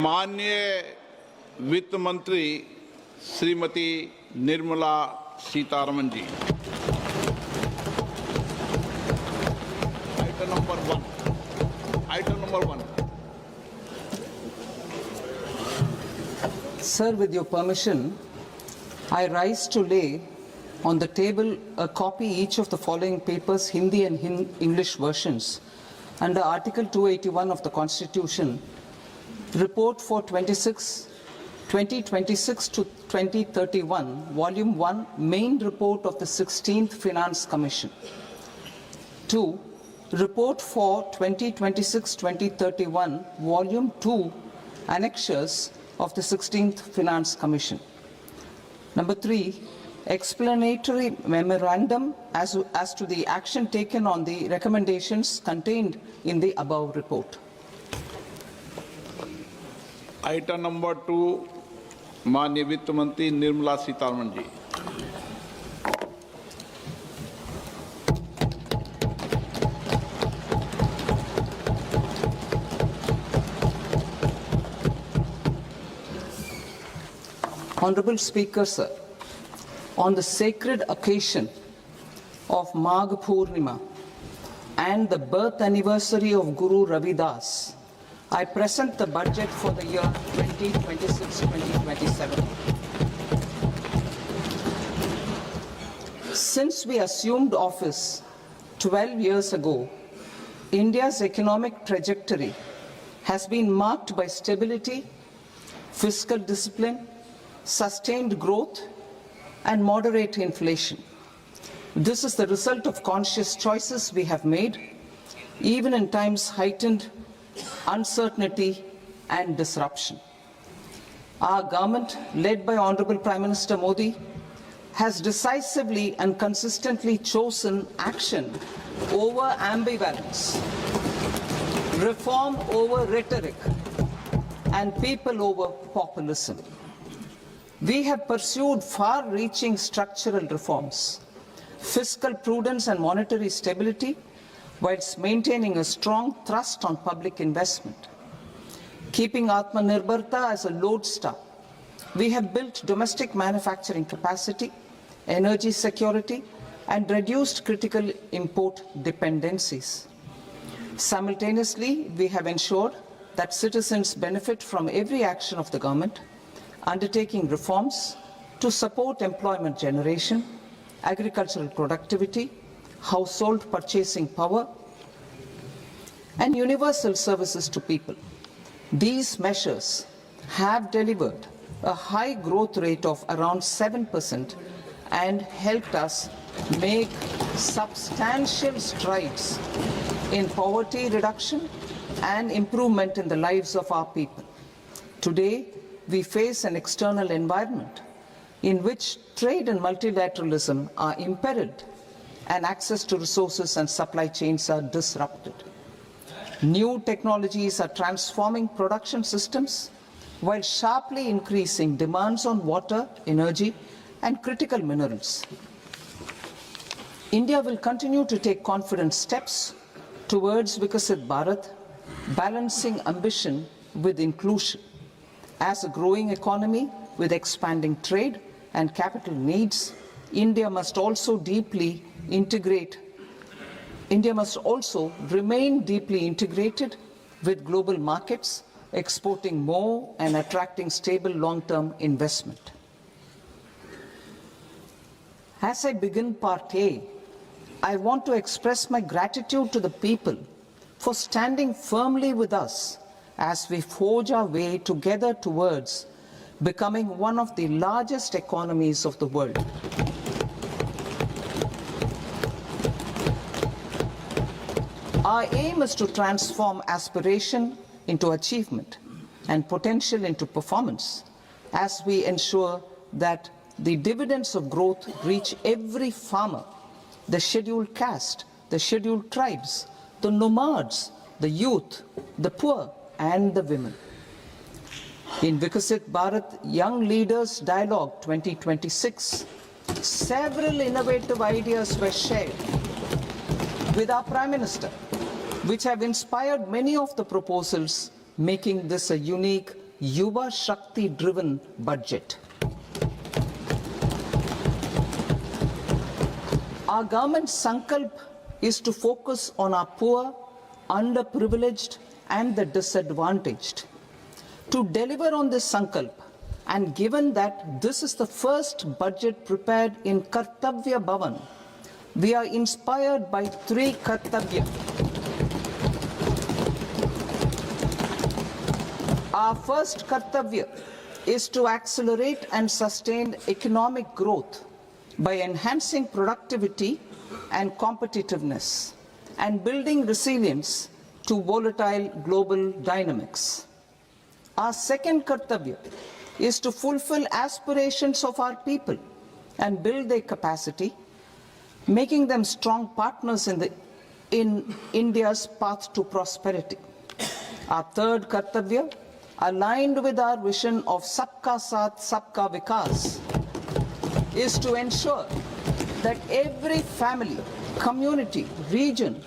माननीय वित्त मंत्री Shrimati Nirmala Sitharaman ji, item number one. Sir, with your permission, I rise to lay on the table a copy each of the following papers, Hindi and English versions, under Article 281 of the Constitution, Report for 2026 to 2031, Volume 1, Main Report of the 16th Finance Commission. 2. Report for 2026-2031, Volume 2, Annexures of the 16th Finance Commission. Number 3. Explanatory memorandum as to the action taken on the recommendations contained in the above report. Item number 2, माननीय वित्त मंत्री निर्मला सीतारमन जी। Honorable Speaker, sir, on the sacred occasion of Magh Purnima and the birth anniversary of Guru Ravidas, I present the budget for the year 2026-2027. Since we assumed office 12 years ago, India's economic trajectory has been marked by stability, fiscal discipline, sustained growth, and moderate inflation. This is the result of conscious choices we have made, even in times heightened uncertainty and disruption. Our government, led by Honorable Prime Minister Modi, has decisively and consistently chosen action over ambivalence, reform over rhetoric, and people over populism. We have pursued far-reaching structural reforms, fiscal prudence and monetary stability, whilst maintaining a strong thrust on public investment. Keeping Atmanirbharta as a lodestar, we have built domestic manufacturing capacity, energy security, and reduced critical import dependencies. Simultaneously, we have ensured that citizens benefit from every action of the government, undertaking reforms to support employment generation, agricultural productivity, household purchasing power, and universal services to people. These measures have delivered a high growth rate of around 7% and helped us make substantial strides in poverty reduction and improvement in the lives of our people. Today, we face an external environment in which trade and multilateralism are imperiled and access to resources and supply chains are disrupted. New technologies are transforming production systems while sharply increasing demands on water, energy, and critical minerals. India will continue to take confident steps towards Vikasit Bharat, balancing ambition with inclusion. As a growing economy with expanding trade and capital needs, India must also remain deeply integrated with global markets, exporting more and attracting stable long-term investment. As I begin Part A, I want to express my gratitude to the people for standing firmly with us as we forge our way together towards becoming one of the largest economies of the world. Our aim is to transform aspiration into achievement and potential into performance as we ensure that the dividends of growth reach every farmer, the scheduled caste, the scheduled tribes, the nomads, the youth, the poor, and the women. In Vikasit Bharat Young Leaders Dialogue 2026, several innovative ideas were shared with our Prime Minister, which have inspired many of the proposals, making this a unique Yuva Shakti driven budget. Our government's sankalp is to focus on our poor, underprivileged and the disadvantaged. To deliver on this sankalp, and given that this is the first budget prepared in Kartavya Bhavan, we are inspired by three Kartavya. Our first Kartavya is to accelerate and sustain economic growth by enhancing productivity and competitiveness and building resilience to volatile global dynamics. Our second Kartavya is to fulfill aspirations of our people and build their capacity, making them strong partners in India's path to prosperity. Our third Kartavya, aligned with our vision of Sabka Saath, Sabka Vikas, is to ensure that every family, community, region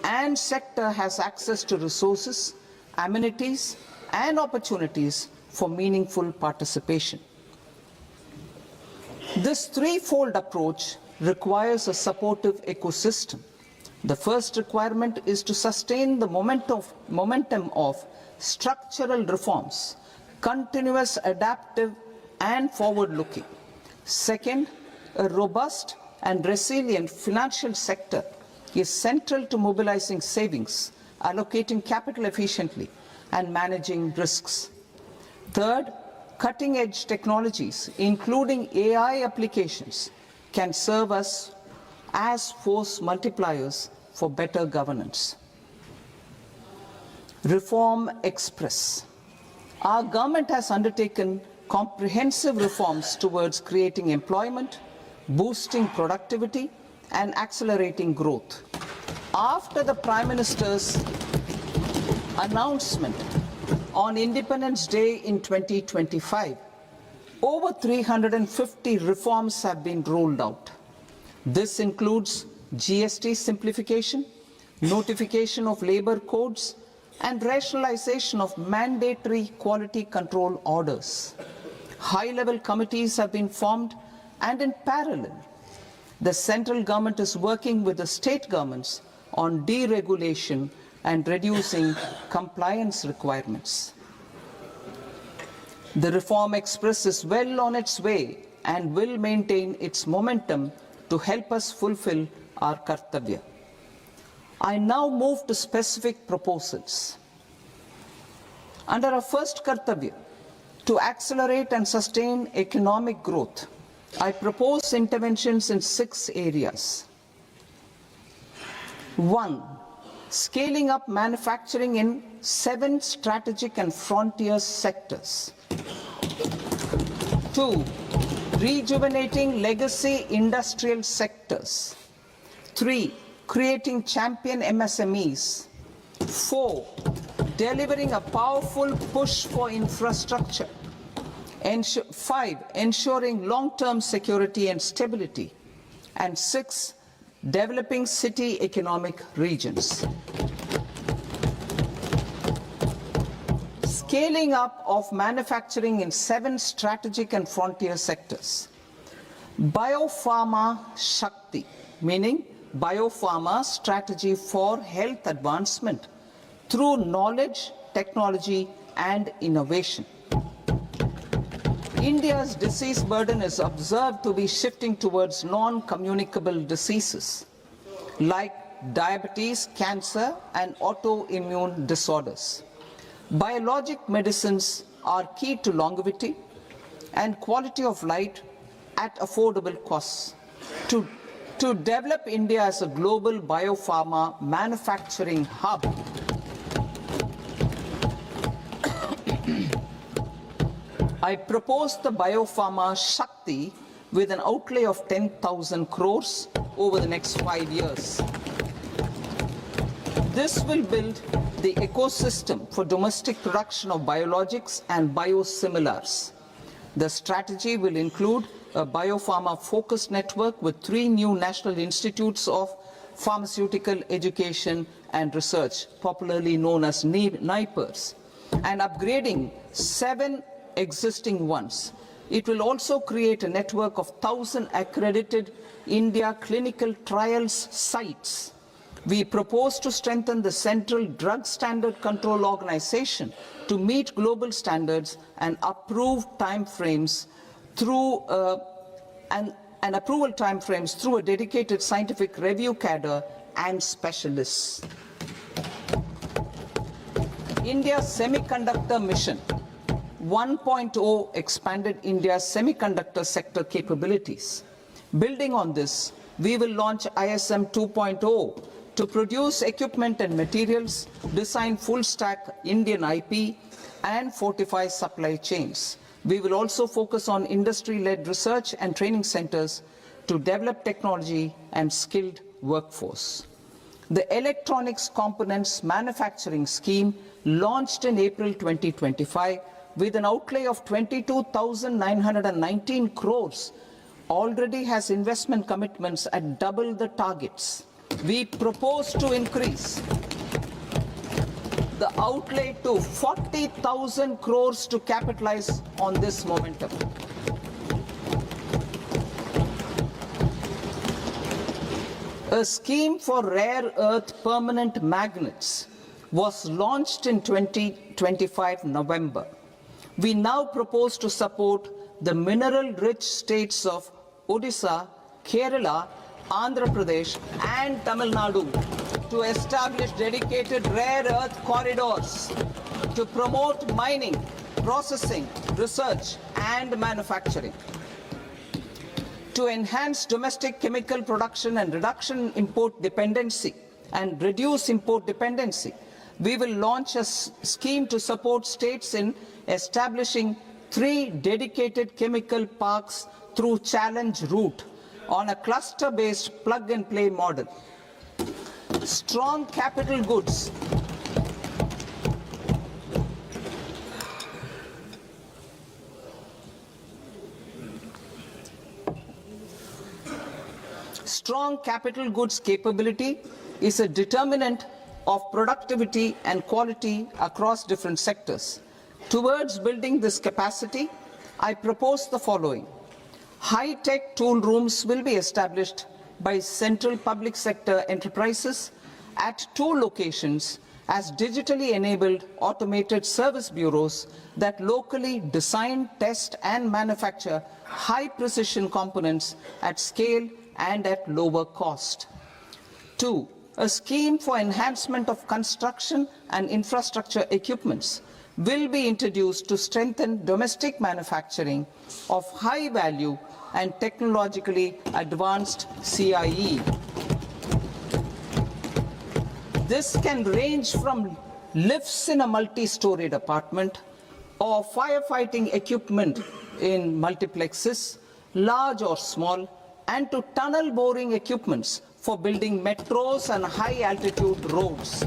and sector has access to resources, amenities and opportunities for meaningful participation. This threefold approach requires a supportive ecosystem. The first requirement is to sustain the momentum of structural reforms, continuous, adaptive and forward-looking. Second, a robust and resilient financial sector is central to mobilizing savings, allocating capital efficiently and managing risks. Third, cutting-edge technologies, including AI applications, can serve us as force multipliers for better governance. Reform Express. Our government has undertaken comprehensive reforms towards creating employment, boosting productivity, and accelerating growth. After the Prime Minister's announcement on Independence Day in 2025, over 350 reforms have been rolled out. This includes GST simplification, notification of labor codes, and rationalization of mandatory quality control orders. High-level committees have been formed, and in parallel, the central government is working with the state governments on deregulation and reducing compliance requirements. The Reform Express is well on its way and will maintain its momentum to help us fulfill our Kartavya. I now move to specific proposals. Under our first Kartavya, to accelerate and sustain economic growth, I propose interventions in 6 areas. 1. Scaling up manufacturing in 7 strategic and frontier sectors. 2. Rejuvenating legacy industrial sectors. 3. Creating champion MSMEs. 4. Delivering a powerful push for infrastructure. 5. Ensuring long-term security and stability. And 6. Developing city economic regions. Scaling up of manufacturing in 7 strategic and frontier sectors. Biopharma Shakti, meaning biopharma strategy for health advancement through knowledge, technology and innovation. India's disease burden is observed to be shifting towards non-communicable diseases like diabetes, cancer and autoimmune disorders. Biologic medicines are key to longevity and quality of life at affordable costs. To develop India as a global biopharma manufacturing hub, I propose the Biopharma Shakti with an outlay of 10,000 crores over the next 5 years. This will build the ecosystem for domestic production of biologics and biosimilars. The strategy will include a biopharma-focused network with 3 new national institutes of pharmaceutical education and research, popularly known as NIPERs, and upgrading 7 existing ones. It will also create a network of 1,000 accredited India clinical trials sites. We propose to strengthen the Central Drug Standard Control Organization to meet global standards and approve timeframes through and approval timeframes through a dedicated scientific review cadre and specialists. India's semiconductor mission 1.0 expanded India's semiconductor sector capabilities. Building on this, we will launch ISM 2.0 to produce equipment and materials, design full-stack Indian IP, and fortify supply chains. We will also focus on industry-led research and training centers to develop technology and skilled workforce. The Electronics Components Manufacturing Scheme, launched in April 2025, with an outlay of 22,919 crores, already has investment commitments at double the targets. We propose to increase the outlay to 40,000 crores to capitalize on this momentum. A scheme for rare earth permanent magnets was launched in 2025 November. We now propose to support the mineral-rich states of Odisha, Kerala, Andhra Pradesh and Tamil Nadu to establish dedicated rare earth corridors to promote mining, processing, research and manufacturing. To enhance domestic chemical production and reduce import dependency, we will launch a scheme to support states in establishing 3 dedicated chemical parks through challenge route on a cluster-based plug-and-play model. Strong capital goods. Strong capital goods capability is a determinant of productivity and quality across different sectors. Towards building this capacity, I propose the following. High-tech tool rooms will be established by central public sector enterprises at 2 locations as digitally enabled automated service bureaus that locally design, test and manufacture high-precision components at scale and at lower cost. 2. A scheme for enhancement of construction and infrastructure equipments will be introduced to strengthen domestic manufacturing of high value and technologically advanced CIE. This can range from lifts in a multi-storied apartment or firefighting equipment in multiplexes, large or small, and to tunnel boring equipments for building metros and high-altitude roads.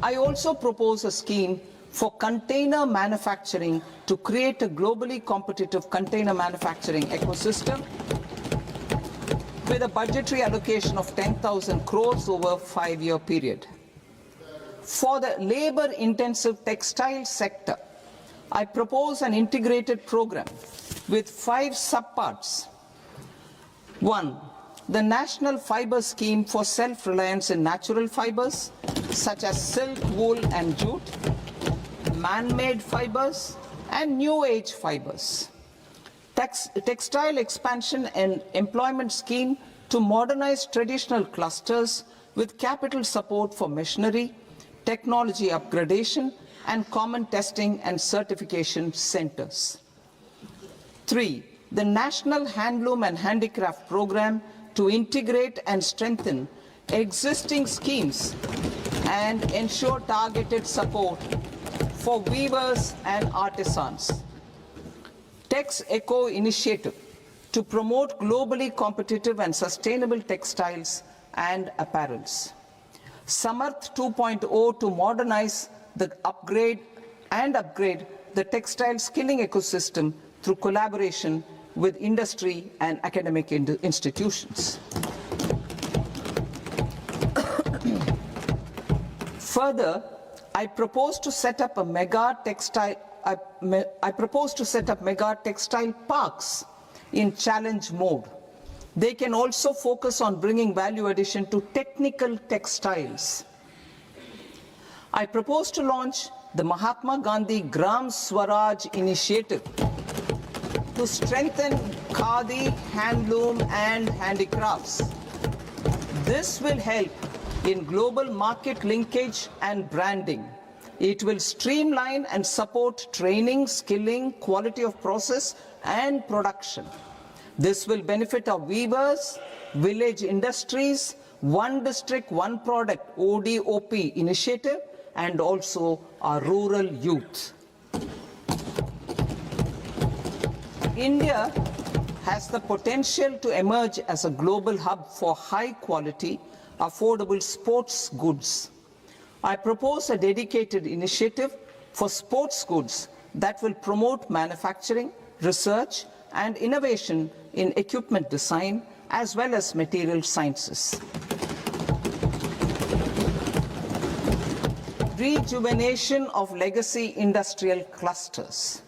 I also propose a scheme for container manufacturing to create a globally competitive container manufacturing ecosystem with a budgetary allocation of 10,000 crores over a 5-year period. For the labor-intensive textile sector, I propose an integrated program with 5 subparts. 1. The National Fiber Scheme for self-reliance in natural fibers, such as silk, wool and jute, man-made fibers, and new-age fibers. Textile expansion and employment scheme to modernize traditional clusters with capital support for machinery, technology upgradation, and common testing and certification centers. 3. The National Handloom and Handicraft Program to integrate and strengthen existing schemes and ensure targeted support for weavers and artisans. Tex Eco Initiative to promote globally competitive and sustainable textiles and apparels. Samarth 2.0 to modernize the upgrade the textile skilling ecosystem through collaboration with industry and academic institutions. Further, I propose to set up a mega textile parks in challenge mode. They can also focus on bringing value addition to technical textiles. I propose to launch the Mahatma Gandhi Gram Swaraj initiative to strengthen khadi, handloom and handicrafts. This will help in global market linkage and branding. It will streamline and support training, skilling, quality of process and production. This will benefit our weavers, village industries, one district, one product ODOP initiative and also our rural youth. India has the potential to emerge as a global hub for high quality, affordable sports goods. I propose a dedicated initiative for sports goods that will promote manufacturing, research and innovation in equipment design as well as material sciences. Rejuvenation of legacy industrial clusters.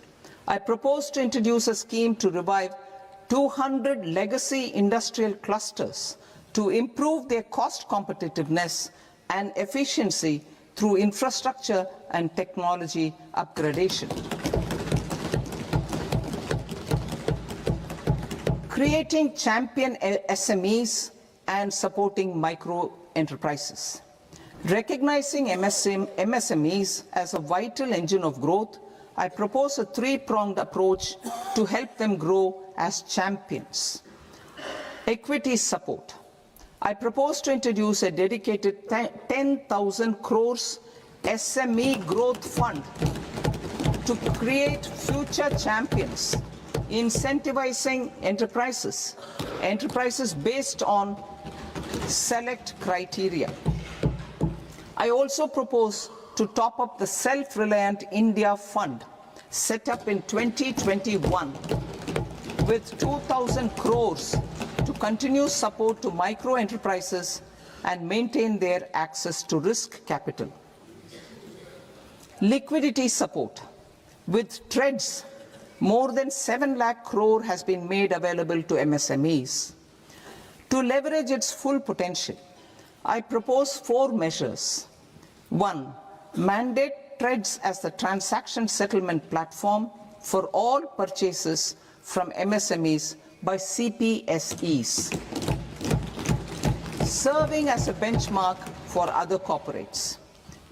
I propose to introduce a scheme to revive 200 legacy industrial clusters to improve their cost competitiveness and efficiency through infrastructure and technology upgradation. Creating champion SMEs and supporting micro enterprises. Recognizing MSMEs as a vital engine of growth, I propose a three-pronged approach to help them grow as champions. Equity support. I propose to introduce a dedicated 10,000 crores SME growth fund to create future champions, incentivizing enterprises based on select criteria. I also propose to top up the Self-Reliant India Fund set up in 2021 with 2,000 crores to continue support to micro enterprises and maintain their access to risk capital. Liquidity support. With TREDS, more than 7 lakh crore has been made available to MSMEs. To leverage its full potential, I propose 4 measures. 1. Mandate TREDS as the transaction settlement platform for all purchases from MSMEs by CPSEs, serving as a benchmark for other corporates.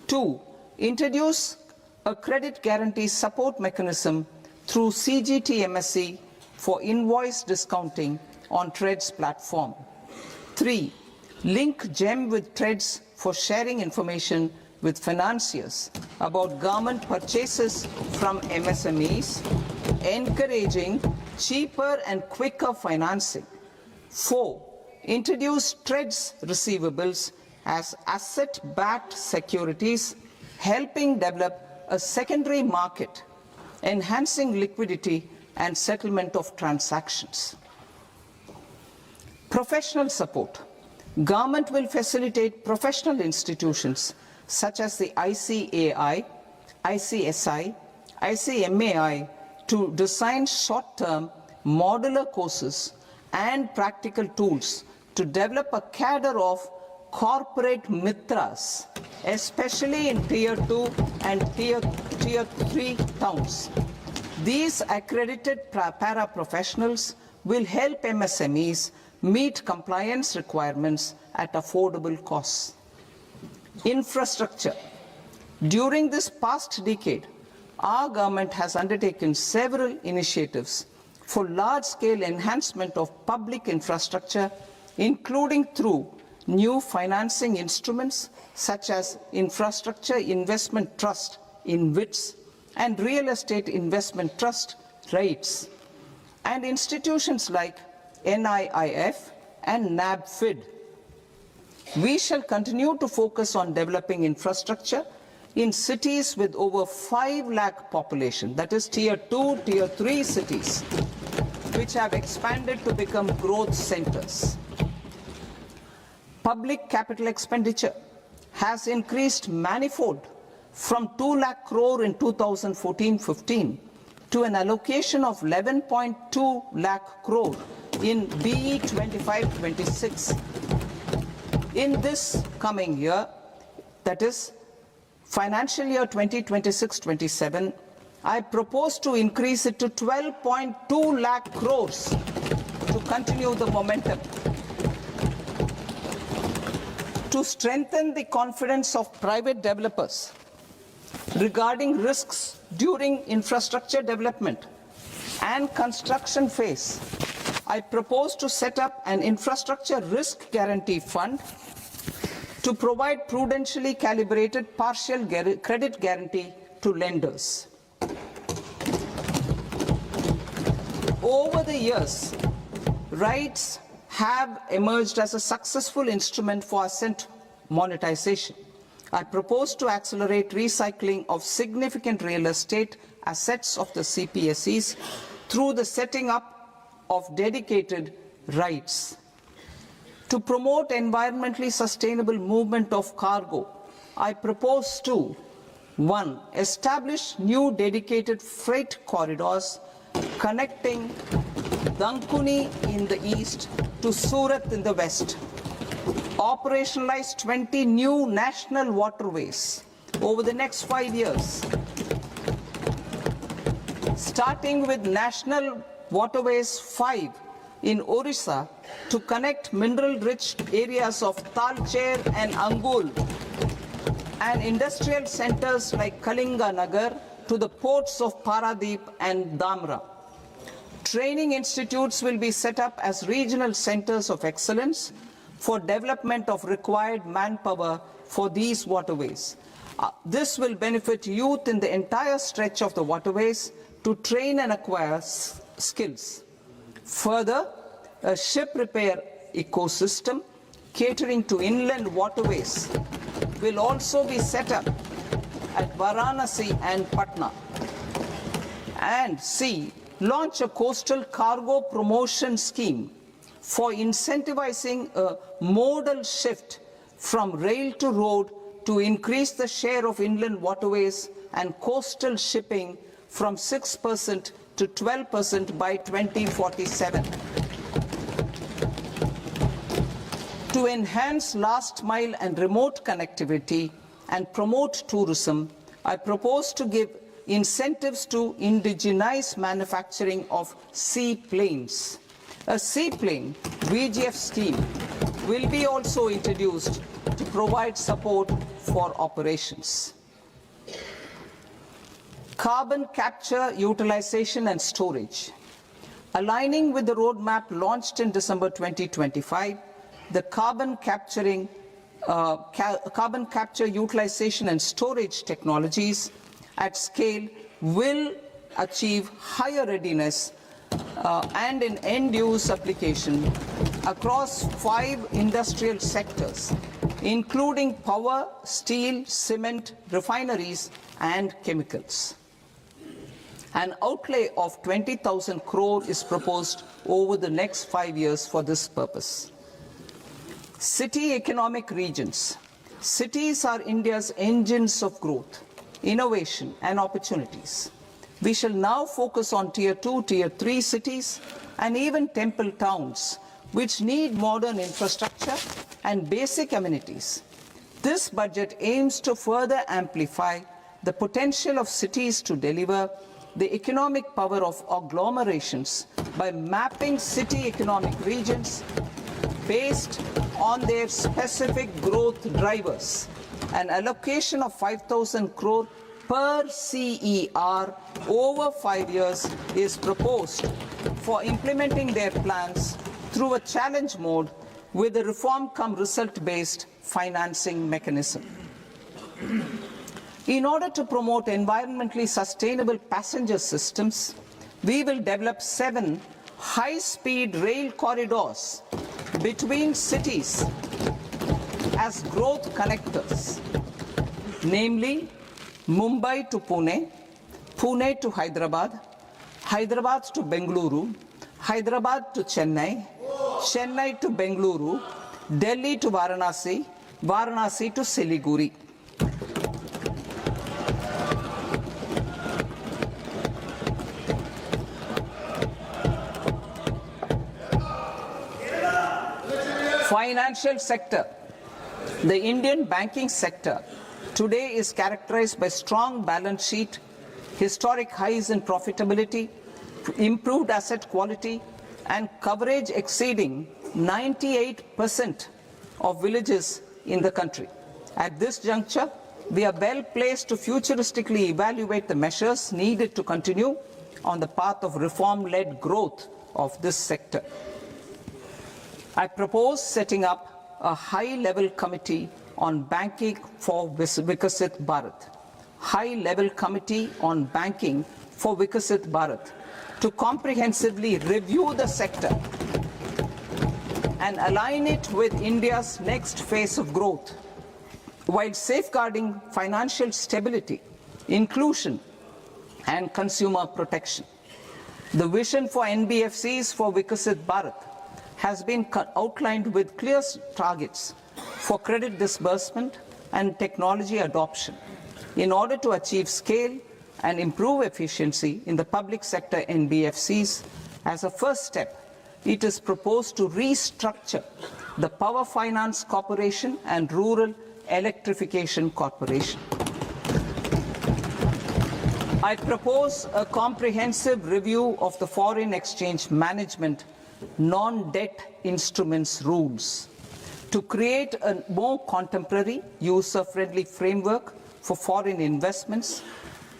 2. Introduce a credit guarantee support mechanism through CGTMSE for invoice discounting on TREDS platform. 3. Link GEM with TREDS for sharing information with financiers about government purchases from MSMEs, encouraging cheaper and quicker financing. 4. Introduce TREDS receivables as asset-backed securities, helping develop a secondary market, enhancing liquidity and settlement of transactions. Professional support. Government will facilitate professional institutions such as the ICAI, ICSI, ICMAI to design short-term modular courses and practical tools to develop a cadre of corporate mitras, especially in Tier 2 and Tier 3 towns. These accredited para-professionals will help MSMEs meet compliance requirements at affordable costs. Infrastructure. During this past decade, our government has undertaken several initiatives for large-scale enhancement of public infrastructure, including through new financing instruments such as Infrastructure Investment Trust (InvITs) and Real Estate Investment Trust (REITs), and institutions like NIIF and NABFID. We shall continue to focus on developing infrastructure in cities with over 5 lakh population, that is Tier 2, Tier 3 cities, which have expanded to become growth centers. Public capital expenditure has increased manifold from 2 lakh crore in 2014-15 to an allocation of 11.2 lakh crore in BE 25-26. In this coming year, that is financial year 2026-27, I propose to increase it to 12.2 lakh crores to continue the momentum. To strengthen the confidence of private developers regarding risks during infrastructure development and construction phase, I propose to set up an infrastructure risk guarantee fund to provide prudentially calibrated partial credit guarantee to lenders. Over the years, RITES have emerged as a successful instrument for asset monetization. I propose to accelerate recycling of significant real estate assets of the CPSEs through the setting up of dedicated RITES. To promote environmentally sustainable movement of cargo, I propose to 1. Establish new dedicated freight corridors connecting Dankuni in the east to Surat in the west. Operationalize 20 new national waterways over the next 5 years, starting with National Waterways 5 in Orissa to connect mineral-rich areas of Talcher and Angul and industrial centers like Kalinga Nagar to the ports of Paradeep and Dhamra. Training institutes will be set up as regional centers of excellence for development of required manpower for these waterways. This will benefit youth in the entire stretch of the waterways to train and acquire skills. Further, a ship repair ecosystem catering to inland waterways will also be set up at Varanasi and Patna. And C, launch a coastal cargo promotion scheme for incentivizing a modal shift from rail to road to increase the share of inland waterways and coastal shipping from 6% to 12% by 2047. To enhance last mile and remote connectivity and promote tourism, I propose to give incentives to indigenize manufacturing of seaplanes. A seaplane VGF scheme will be also introduced to provide support for operations. Carbon capture, utilization and storage. Aligning with the roadmap launched in December 2025, the carbon capture, utilization and storage technologies at scale will achieve higher readiness and in end-use application across 5 industrial sectors, including power, steel, cement, refineries, and chemicals. An outlay of 20,000 crore is proposed over the next 5 years for this purpose. City economic regions. Cities are India's engines of growth, innovation, and opportunities. We shall now focus on Tier 2, Tier 3 cities, and even temple towns, which need modern infrastructure and basic amenities. This budget aims to further amplify the potential of cities to deliver the economic power of agglomerations by mapping city economic regions based on their specific growth drivers. An allocation of 5,000 crore per CER over 5 years is proposed for implementing their plans through a challenge mode with a reform-cum-result-based financing mechanism. In order to promote environmentally sustainable passenger systems, we will develop 7 high-speed rail corridors between cities as growth connectors, namely Mumbai to Pune, Pune to Hyderabad, Hyderabad to Bengaluru, Hyderabad to Chennai, Chennai to Bengaluru, Delhi to Varanasi, Varanasi to Siliguri. Financial sector. The Indian banking sector today is characterized by strong balance sheet, historic highs in profitability, improved asset quality, and coverage exceeding 98% of villages in the country. At this juncture, we are well placed to futuristically evaluate the measures needed to continue on the path of reform-led growth of this sector. I propose setting up a high-level committee on banking for Vikasit Bharat. High-level committee on banking for Vikasit Bharat to comprehensively review the sector and align it with India's next phase of growth, while safeguarding financial stability, inclusion, and consumer protection. The vision for NBFCs for Vikasit Bharat has been outlined with clear targets for credit disbursement and technology adoption in order to achieve scale and improve efficiency in the public sector NBFCs. As a first step, it is proposed to restructure the Power Finance Corporation and Rural Electrification Corporation. I propose a comprehensive review of the foreign exchange management non-debt instruments rules to create a more contemporary, user-friendly framework for foreign investments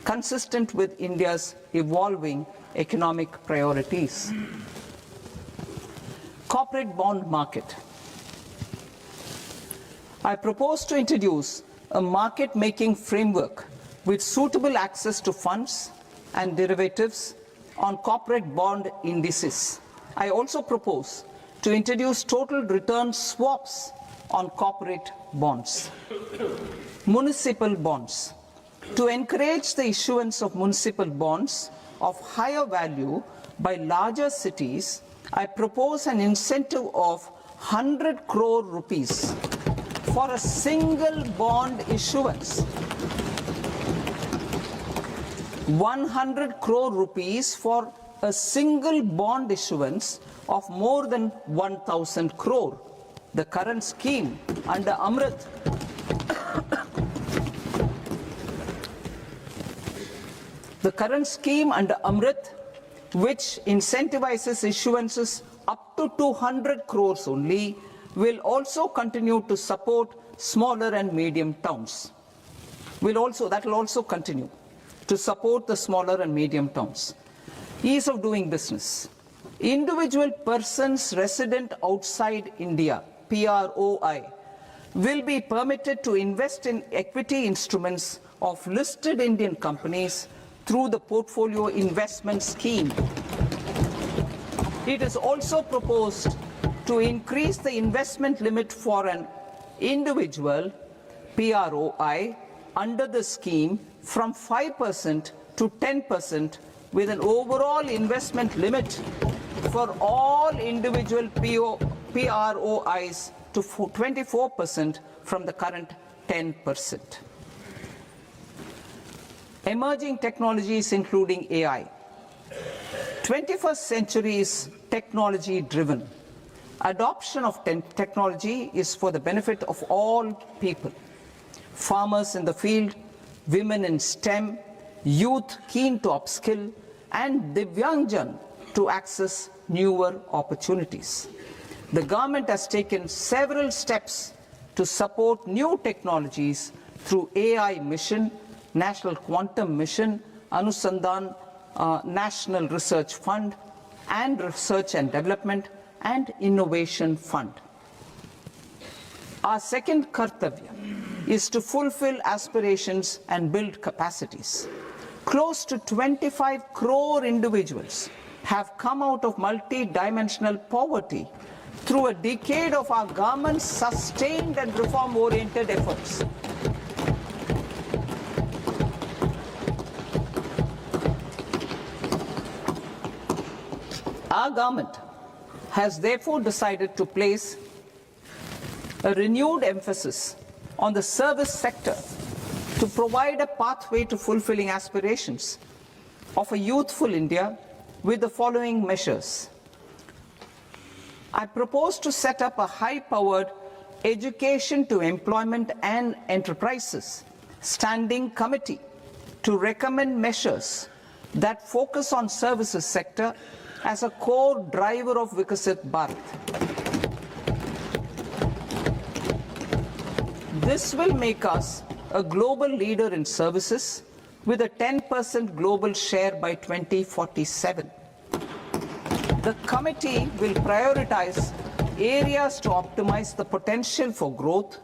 consistent with India's evolving economic priorities. Corporate bond market. I propose to introduce a market-making framework with suitable access to funds and derivatives on corporate bond indices. I also propose to introduce total return swaps on corporate bonds. Municipal bonds. To encourage the issuance of municipal bonds of higher value by larger cities, I propose an incentive of 100 crore rupees for a single bond issuance. 100 crore rupees for a single bond issuance of more than 1,000 crore. The current scheme under Amrit which incentivizes issuances up to 200 crores only, will also continue to support smaller and medium towns. That will also continue to support the smaller and medium towns. Ease of doing business. Individual persons resident outside India, PROI, will be permitted to invest in equity instruments of listed Indian companies through the Portfolio Investment Scheme. It is also proposed to increase the investment limit for an individual PROI under the scheme from 5% to 10%, with an overall investment limit for all individual PROIs to 24% from the current 10%. Emerging technologies including AI. 21st century is technology driven. Adoption of technology is for the benefit of all people. Farmers in the field, women in STEM, youth keen to upskill, and Divyangjan to access newer opportunities. The government has taken several steps to support new technologies through AI Mission, National Quantum Mission, Anusandhan National Research Fund, and Research and Development and Innovation Fund. Our second kartavya is to fulfill aspirations and build capacities. Close to 25 crore individuals have come out of multi-dimensional poverty through a decade of our government's sustained and reform-oriented efforts. Our government has therefore decided to place a renewed emphasis on the service sector to provide a pathway to fulfilling aspirations of a youthful India with the following measures. I propose to set up a high-powered Education to Employment and Enterprises Standing Committee to recommend measures that focus on services sector as a core driver of Vikasit Bharat. This will make us a global leader in services with a 10% global share by 2047. The committee will prioritize areas to optimize the potential for growth,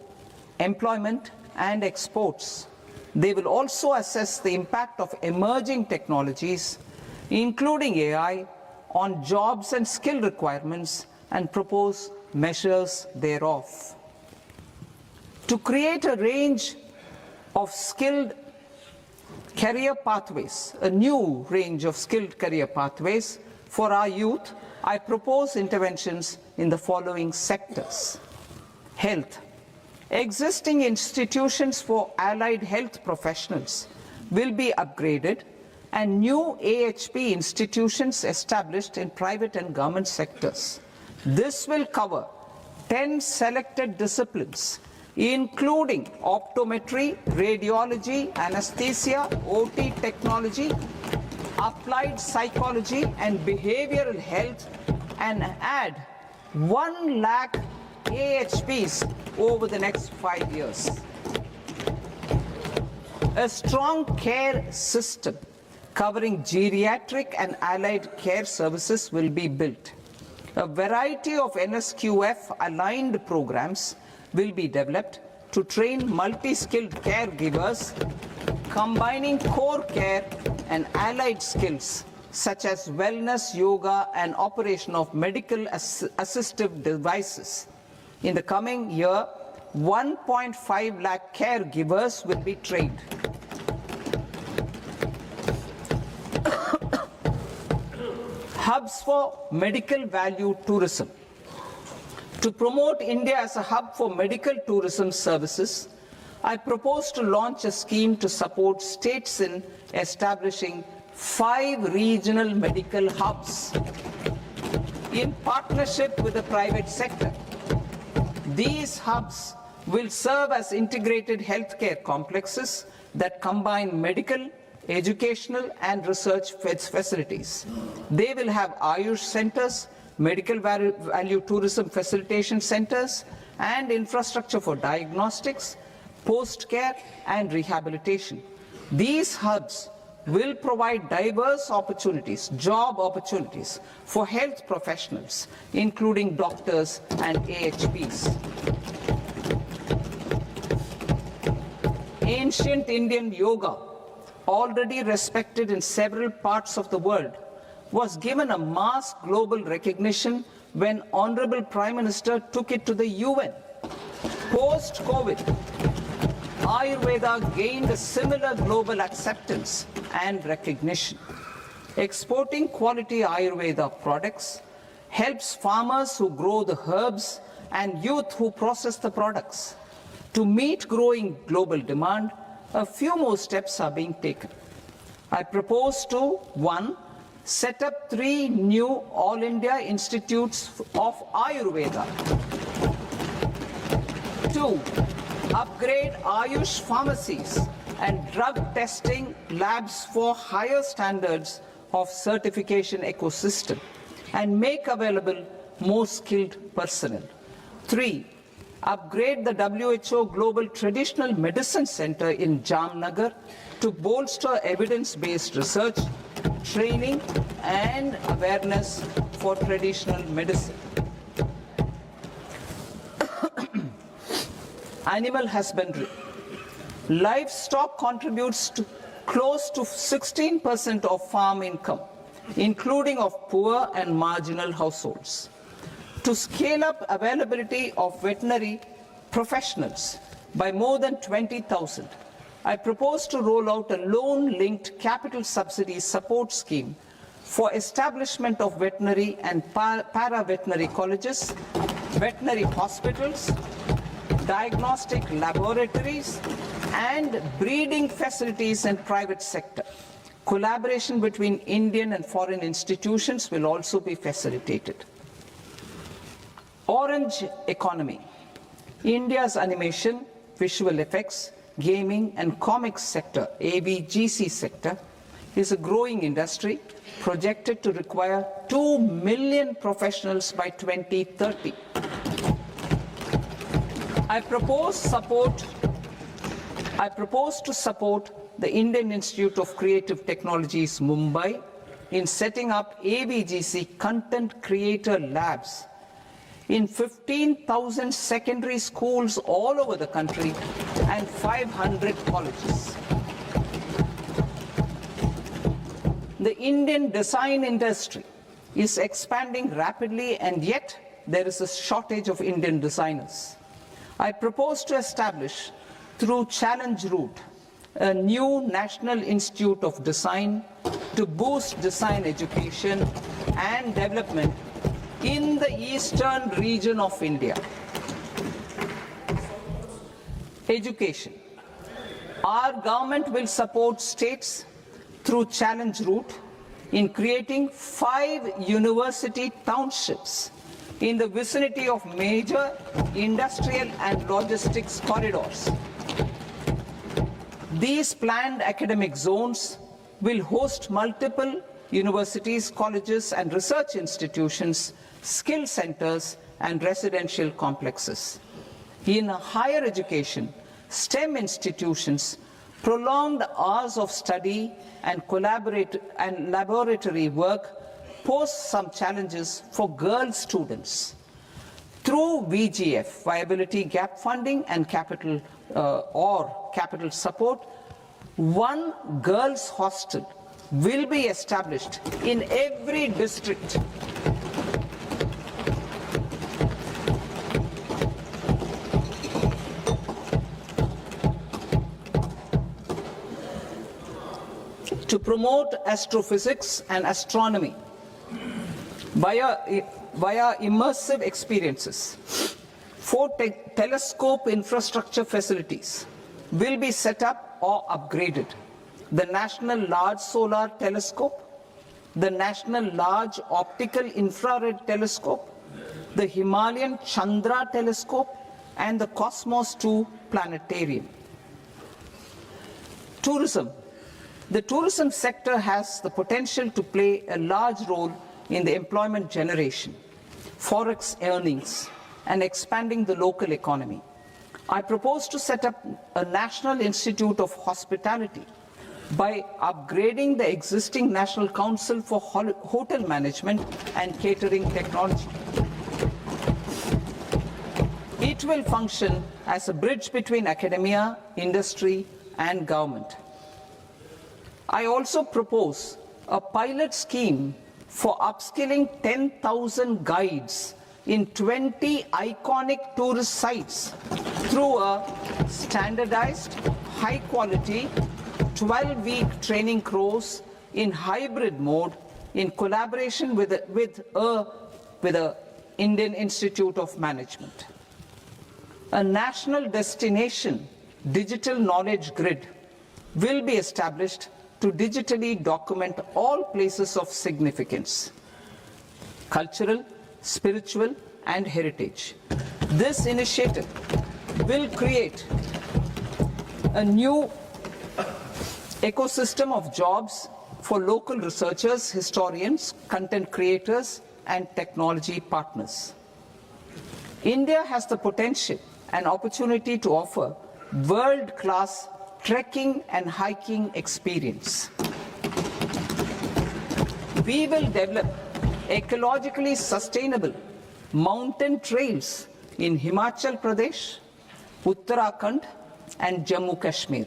employment, and exports. They will also assess the impact of emerging technologies, including AI, on jobs and skill requirements and propose measures thereof. To create a range of skilled career pathways, a new range of skilled career pathways for our youth, I propose interventions in the following sectors. Health. Existing institutions for allied health professionals will be upgraded and new AHP institutions established in private and government sectors. This will cover 10 selected disciplines, including optometry, radiology, anesthesia, OT technology, applied psychology and behavioral health, and add 1 lakh AHPs over the next 5 years. A strong care system covering geriatric and allied care services will be built. A variety of NSQF aligned programs will be developed to train multi-skilled caregivers, combining core care and allied skills such as wellness, yoga, and operation of medical assistive devices. In the coming year, 1.5 lakh caregivers will be trained. Hubs for medical value tourism. To promote India as a hub for medical tourism services, I propose to launch a scheme to support states in establishing 5 regional medical hubs in partnership with the private sector. These hubs will serve as integrated healthcare complexes that combine medical, educational, and research facilities. They will have Ayush centers, medical value tourism facilitation centers, and infrastructure for diagnostics, post-care, and rehabilitation. These hubs will provide diverse opportunities, job opportunities for health professionals, including doctors and AHPs. Ancient Indian yoga, already respected in several parts of the world, was given a mass global recognition when Honorable Prime Minister took it to the UN. Post-COVID, Ayurveda gained a similar global acceptance and recognition. Exporting quality Ayurveda products helps farmers who grow the herbs and youth who process the products. To meet growing global demand, a few more steps are being taken. I propose to 1. Set up 3 new All India Institutes of Ayurveda. 2. Upgrade Ayush pharmacies and drug testing labs for higher standards of certification ecosystem and make available more skilled personnel. 3. Upgrade the WHO Global Traditional Medicine Center in Jamnagar to bolster evidence-based research, training, and awareness for traditional medicine. Animal husbandry. Livestock contributes to close to 16% of farm income, including of poor and marginal households. To scale up availability of veterinary professionals by more than 20,000, I propose to roll out a loan-linked capital subsidy support scheme for establishment of veterinary and para-veterinary colleges, veterinary hospitals, diagnostic laboratories, and breeding facilities in private sector. Collaboration between Indian and foreign institutions will also be facilitated. Orange economy. India's animation, visual effects, gaming and comics sector, ABGC sector, is a growing industry projected to require 2 million professionals by 2030. I propose to support the Indian Institute of Creative Technologies, Mumbai, in setting up ABGC content creator labs in 15,000 secondary schools all over the country and 500 colleges. The Indian design industry is expanding rapidly, and yet there is a shortage of Indian designers. I propose to establish, through Challenge Route, a new National Institute of Design to boost design education and development in the eastern region of India. Education. Our government will support states through Challenge Route in creating 5 university townships in the vicinity of major industrial and logistics corridors. These planned academic zones will host multiple universities, colleges and research institutions, skill centers and residential complexes. In higher education, STEM institutions, prolonged hours of study and laboratory work pose some challenges for girl students. Through VGF, Viability Gap Funding and capital support, one girls' hostel will be established in every district. To promote astrophysics and astronomy via immersive experiences, 4 telescope infrastructure facilities will be set up or upgraded. The National Large Solar Telescope, the National Large Optical Infrared Telescope, the Himalayan Chandra Telescope, and the Cosmos 2 Planetarium. Tourism. The tourism sector has the potential to play a large role in the employment generation, forex earnings, and expanding the local economy. I propose to set up a National Institute of Hospitality by upgrading the existing National Council for Hotel Management and Catering Technology. It will function as a bridge between academia, industry, and government. I also propose a pilot scheme for upskilling 10,000 guides in 20 iconic tourist sites through a standardized, high-quality, 12-week training course in hybrid mode in collaboration with the Indian Institute of Management. A national destination digital knowledge grid will be established to digitally document all places of significance, cultural, spiritual, and heritage. This initiative will create a new ecosystem of jobs for local researchers, historians, content creators, and technology partners. India has the potential and opportunity to offer world-class trekking and hiking experience. We will develop ecologically sustainable mountain trails in Himachal Pradesh, Uttarakhand, and Jammu Kashmir.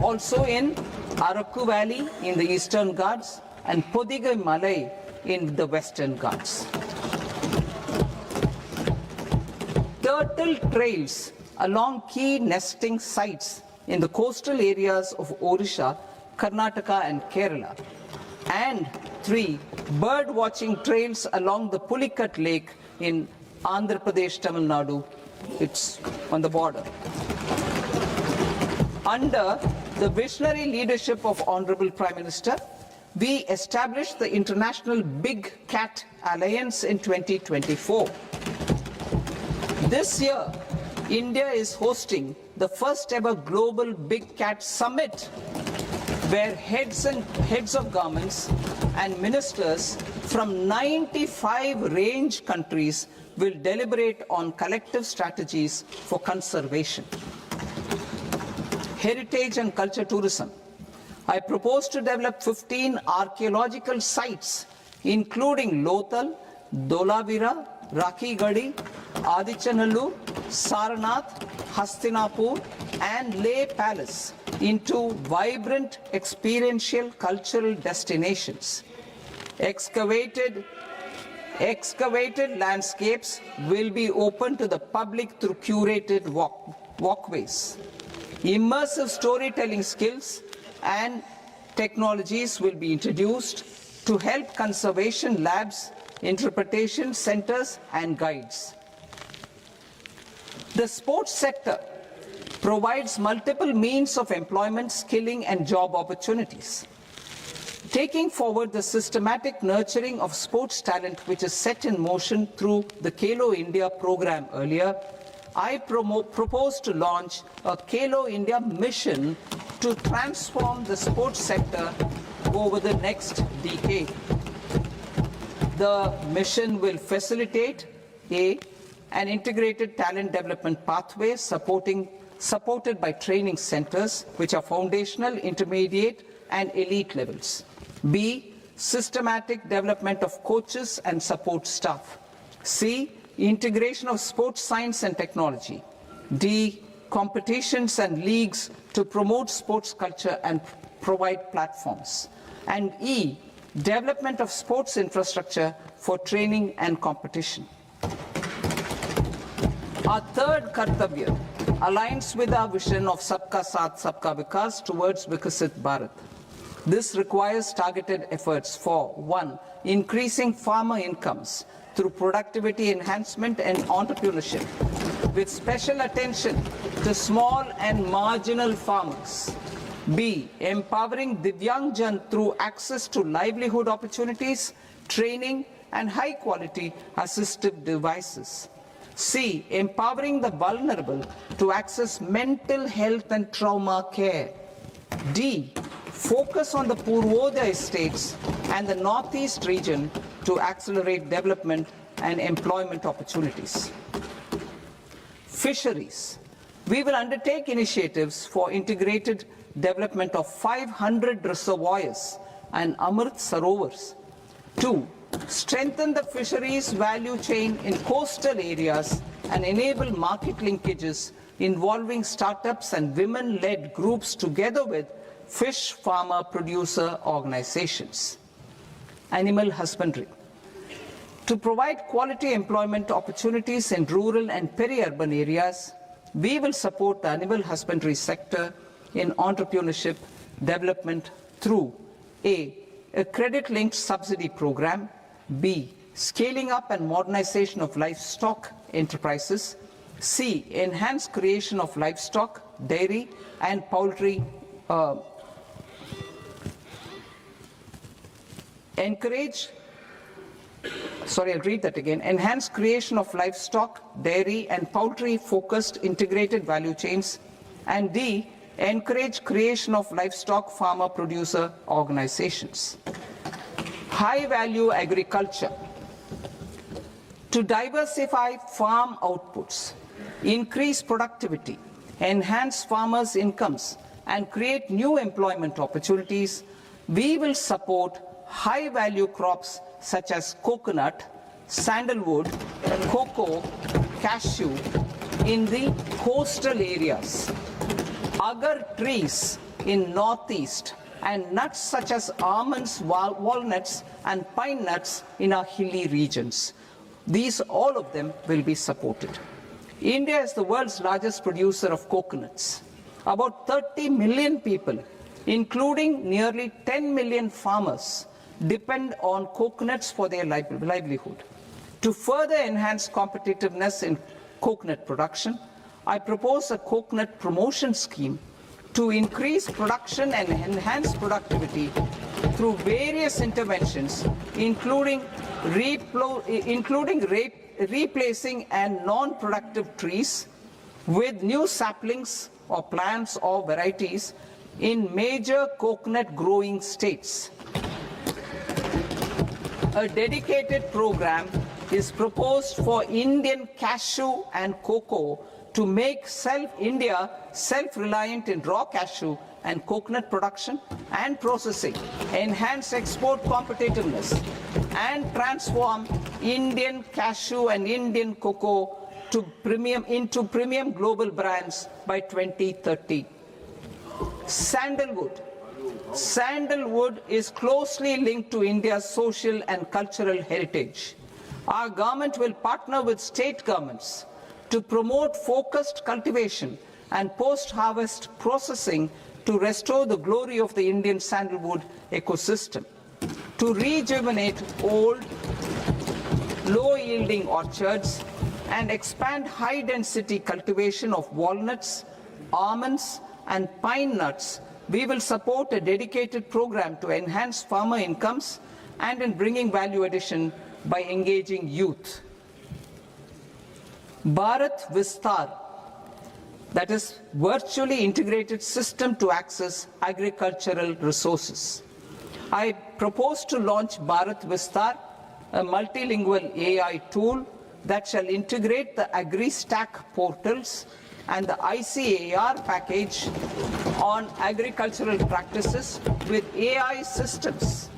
Also in Araku Valley in the Eastern Ghats and Podigai Malai in the Western Ghats. Turtle trails along key nesting sites in the coastal areas of Odisha, Karnataka, and Kerala. And 3 bird watching trails along the Pulikat Lake in Andhra Pradesh, Tamil Nadu. It's on the border. Under the visionary leadership of Honorable Prime Minister, we established the International Big Cat Alliance in 2024. This year, India is hosting the first ever Global Big Cat Summit, where heads of governments and ministers from 95 range countries will deliberate on collective strategies for conservation. Heritage and culture tourism. I propose to develop 15 archaeological sites, including Lothal, Dolavira, Rakhi-Gadi, Adichanallur, Sarnath, Hastinapur, and Leh Palace into vibrant experiential cultural destinations. Excavated landscapes will be open to the public through curated walkways. Immersive storytelling skills and technologies will be introduced to help conservation labs, interpretation centers, and guides. The sports sector provides multiple means of employment, skilling, and job opportunities. Taking forward the systematic nurturing of sports talent, which is set in motion through the Khelo India program earlier, I propose to launch a Khelo India mission to transform the sports sector over the next decade. The mission will facilitate an integrated talent development pathway supported by training centers, which are foundational, intermediate, and elite levels. B, systematic development of coaches and support staff. C, integration of sports science and technology. D, competitions and leagues to promote sports culture and provide platforms. And E, development of sports infrastructure for training and competition. Our third Kartavya aligns with our vision of Sabka Saath, Sabka Vikas towards Vikasit Bharat. This requires targeted efforts for 1, increasing farmer incomes through productivity enhancement and entrepreneurship, with special attention to small and marginal farmers. B, empowering Divyangjan through access to livelihood opportunities, training, and high-quality assistive devices. C, empowering the vulnerable to access mental health and trauma care. D, focus on the Purvodaya states and the Northeast region to accelerate development and employment opportunities. Fisheries. We will undertake initiatives for integrated development of 500 reservoirs and Amrit Sarovars. 2, strengthen the fisheries value chain in coastal areas and enable market linkages involving startups and women-led groups together with fish farmer producer organizations. Animal husbandry. To provide quality employment opportunities in rural and peri-urban areas, we will support the animal husbandry sector in entrepreneurship development through A, credit-linked subsidy program, B, scaling up and modernization of livestock enterprises, C, enhanced creation of livestock, dairy, and poultry enhanced creation of livestock, dairy, and poultry-focused integrated value chains, and D, encourage creation of livestock farmer-producer organizations. High-value agriculture. To diversify farm outputs, increase productivity, enhance farmers' incomes, and create new employment opportunities, we will support high-value crops such as coconut, sandalwood, cocoa, cashew in the coastal areas, agar trees in northeast, and nuts such as almonds, walnuts, and pine nuts in our hilly regions. These, all of them, will be supported. India is the world's largest producer of coconuts. About 30 million people, including nearly 10 million farmers, depend on coconuts for their livelihood. To further enhance competitiveness in coconut production, I propose a coconut promotion scheme to increase production and enhance productivity through various interventions, including replacing and non-productive trees with new saplings or plants or varieties in major coconut growing states. A dedicated program is proposed for Indian cashew and cocoa to make India self-reliant in raw cashew and coconut production and processing, enhance export competitiveness, and transform Indian cashew and Indian cocoa into premium global brands by 2030. Sandalwood. Sandalwood is closely linked to India's social and cultural heritage. Our government will partner with state governments to promote focused cultivation and post-harvest processing to restore the glory of the Indian sandalwood ecosystem, to rejuvenate old, low-yielding orchards, and expand high-density cultivation of walnuts, almonds, and pine nuts. We will support a dedicated program to enhance farmer incomes and in bringing value addition by engaging youth. Bharat Vistar, that is virtually integrated system to access agricultural resources. I propose to launch Bharat Vistar, a multilingual AI tool that shall integrate the AgriStack portals and the ICAR package on agricultural practices with AI systems.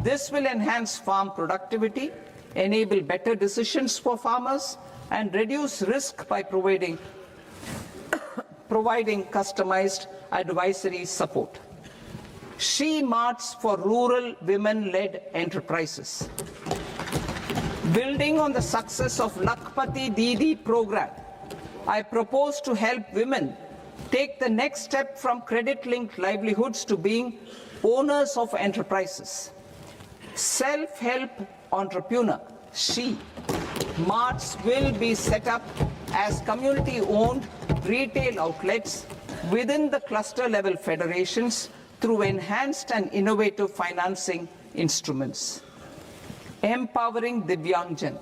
This will enhance farm productivity, enable better decisions for farmers, and reduce risk by providing customized advisory support. She Marts for rural women-led enterprises. Building on the success of Lakpati Didi program, I propose to help women take the next step from credit-linked livelihoods to being owners of enterprises. Self-help entrepreneur, She Marts will be set up as community-owned retail outlets within the cluster-level federations through enhanced and innovative financing instruments. Empowering Divyangjan.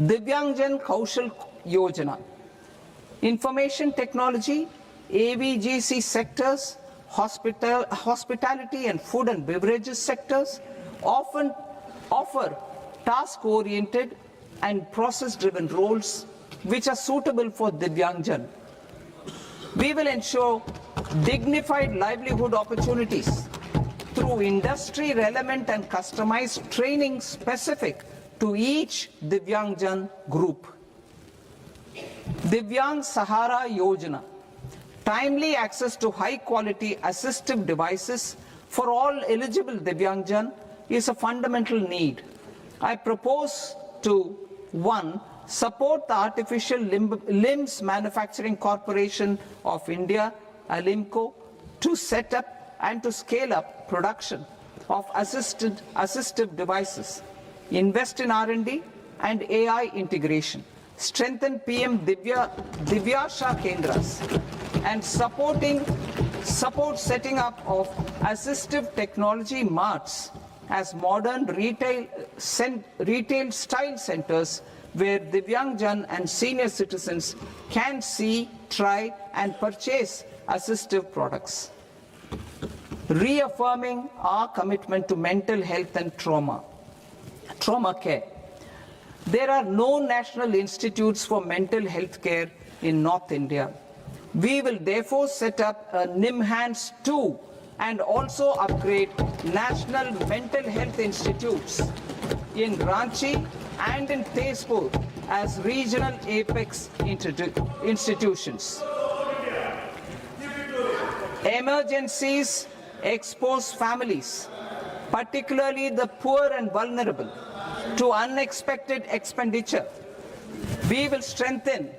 Divyangjan Kaushal Yojana. Information technology, AVGC sectors, hospitality and food and beverages sectors often offer task-oriented and process-driven roles which are suitable for Divyangjan. We will ensure dignified livelihood opportunities through industry-relevant and customized training specific to each Divyangjan group. Divyang Sahara Yojana. Timely access to high-quality assistive devices for all eligible Divyangjan is a fundamental need. I propose to 1. Support the Artificial Limbs Manufacturing Corporation of India, ALIMCO, to set up and to scale up production of assistive devices, invest in R&D and AI integration, strengthen PM Divyasha Kendras, and support setting up of assistive technology marts as modern retail style centers where Divyangjan and senior citizens can see, try and purchase assistive products. Reaffirming our commitment to mental health and trauma care. There are no national institutes for mental health care in North India. We will therefore set up a NIMHANS 2 and also upgrade national mental health institutes in Ranchi and in Tezpur as regional apex institutions. Emergencies expose families, particularly the poor and vulnerable, to unexpected expenditure. We will strengthen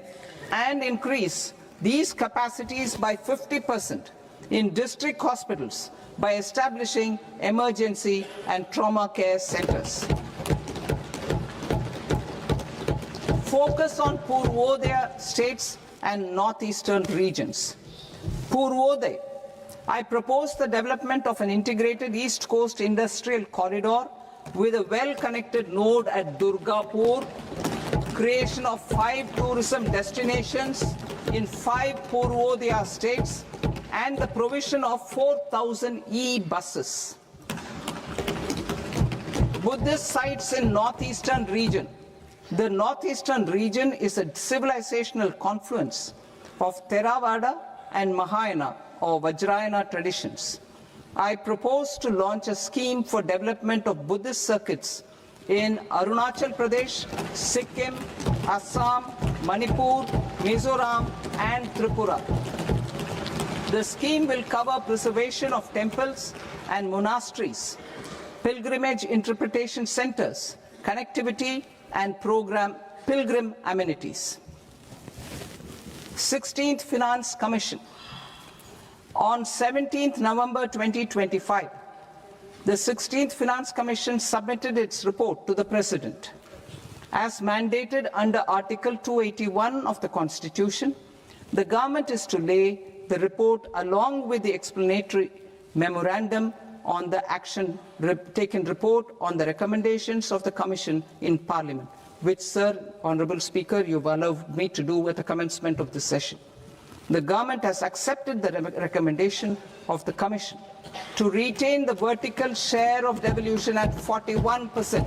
and increase these capacities by 50% in district hospitals by establishing emergency and trauma care centers. Focus on Purvodaya states and northeastern regions. Purvodaya, I propose the development of an integrated East Coast industrial corridor with a well-connected node at Durgapur, creation of 5 tourism destinations in 5 Purvodaya states, and the provision of 4,000 e-buses. Buddhist sites in northeastern region. The northeastern region is a civilizational confluence of Theravada and Mahayana or Vajrayana traditions. I propose to launch a scheme for development of Buddhist circuits in Arunachal Pradesh, Sikkim, Assam, Manipur, Mizoram, and Tripura. The scheme will cover preservation of temples and monasteries, pilgrimage interpretation centers, connectivity, and pilgrim amenities. 16th Finance Commission. On 17th November 2025, the 16th Finance Commission submitted its report to the President. As mandated under Article 281 of the Constitution, the government is to lay the report along with the explanatory memorandum on the action taken report on the recommendations of the Commission in Parliament, which, Sir, Honourable Speaker, you've allowed me to do at the commencement of this session. The government has accepted the recommendation of the Commission to retain the vertical share of devolution at 41%.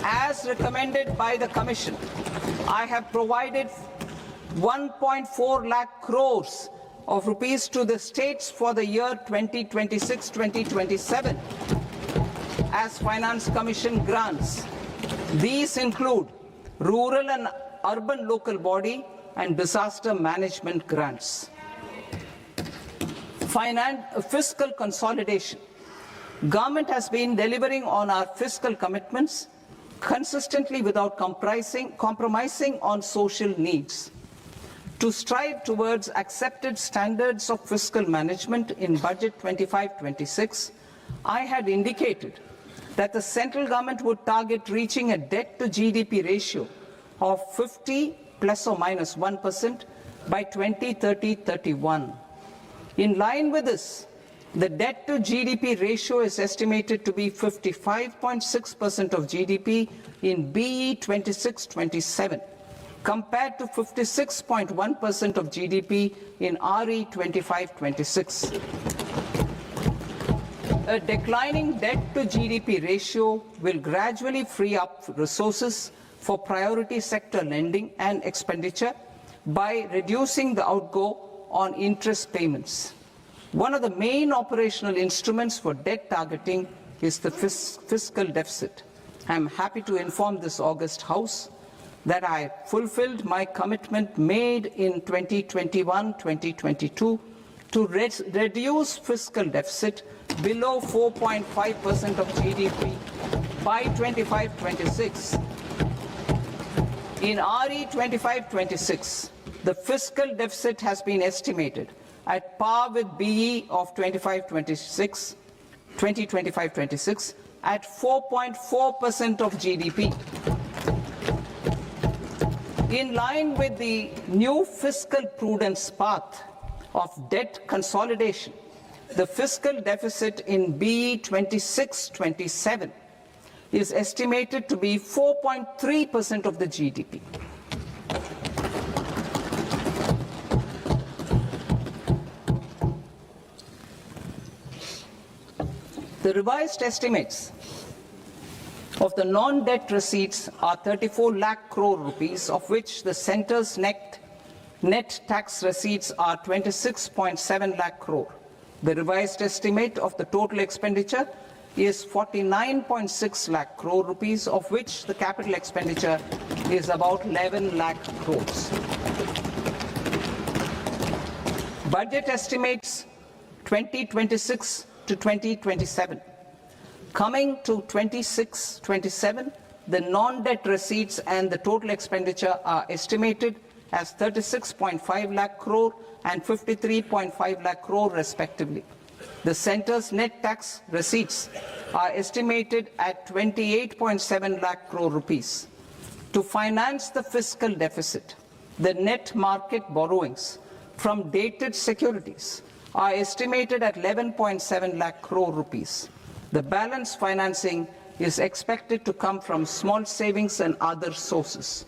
As recommended by the Commission, I have provided 1.4 lakh crores of rupees to the states for the year 2026-2027 as Finance Commission grants. These include rural and urban local body and disaster management grants. Fiscal consolidation. Government has been delivering on our fiscal commitments consistently without compromising on social needs. To strive towards accepted standards of fiscal management in Budget 25-26, I had indicated that the central government would target reaching a debt to GDP ratio of 50 plus or minus 1% by 2030-31. In line with this, the debt to GDP ratio is estimated to be 55.6% of GDP in BE 26-27, compared to 56.1% of GDP in RE 25-26. A declining debt to GDP ratio will gradually free up resources for priority sector lending and expenditure by reducing the outgo on interest payments. One of the main operational instruments for debt targeting is the fiscal deficit. I am happy to inform this august House that I fulfilled my commitment made in 2021-2022 to reduce fiscal deficit below 4.5% of GDP by 25-26. In RE 25-26, the fiscal deficit has been estimated at par with BE of 2025-26 at 4.4% of GDP. In line with the new fiscal prudence path of debt consolidation, the fiscal deficit in BE 26-27 is estimated to be 4.3% of the GDP. The revised estimates of the non-debt receipts are 34 lakh crore rupees, of which the centre's net tax receipts are 26.7 lakh crore. The revised estimate of the total expenditure is 49.6 lakh crore rupees, of which the capital expenditure is about 11 lakh crores. Budget estimates 2026 to 2027. Coming to 26-27, the non-debt receipts and the total expenditure are estimated as 36.5 lakh crore and 53.5 lakh crore respectively. The centre's net tax receipts are estimated at 28.7 lakh crore rupees. To finance the fiscal deficit, the net market borrowings from dated securities are estimated at 11.7 lakh crore rupees. The balance financing is expected to come from small savings and other sources.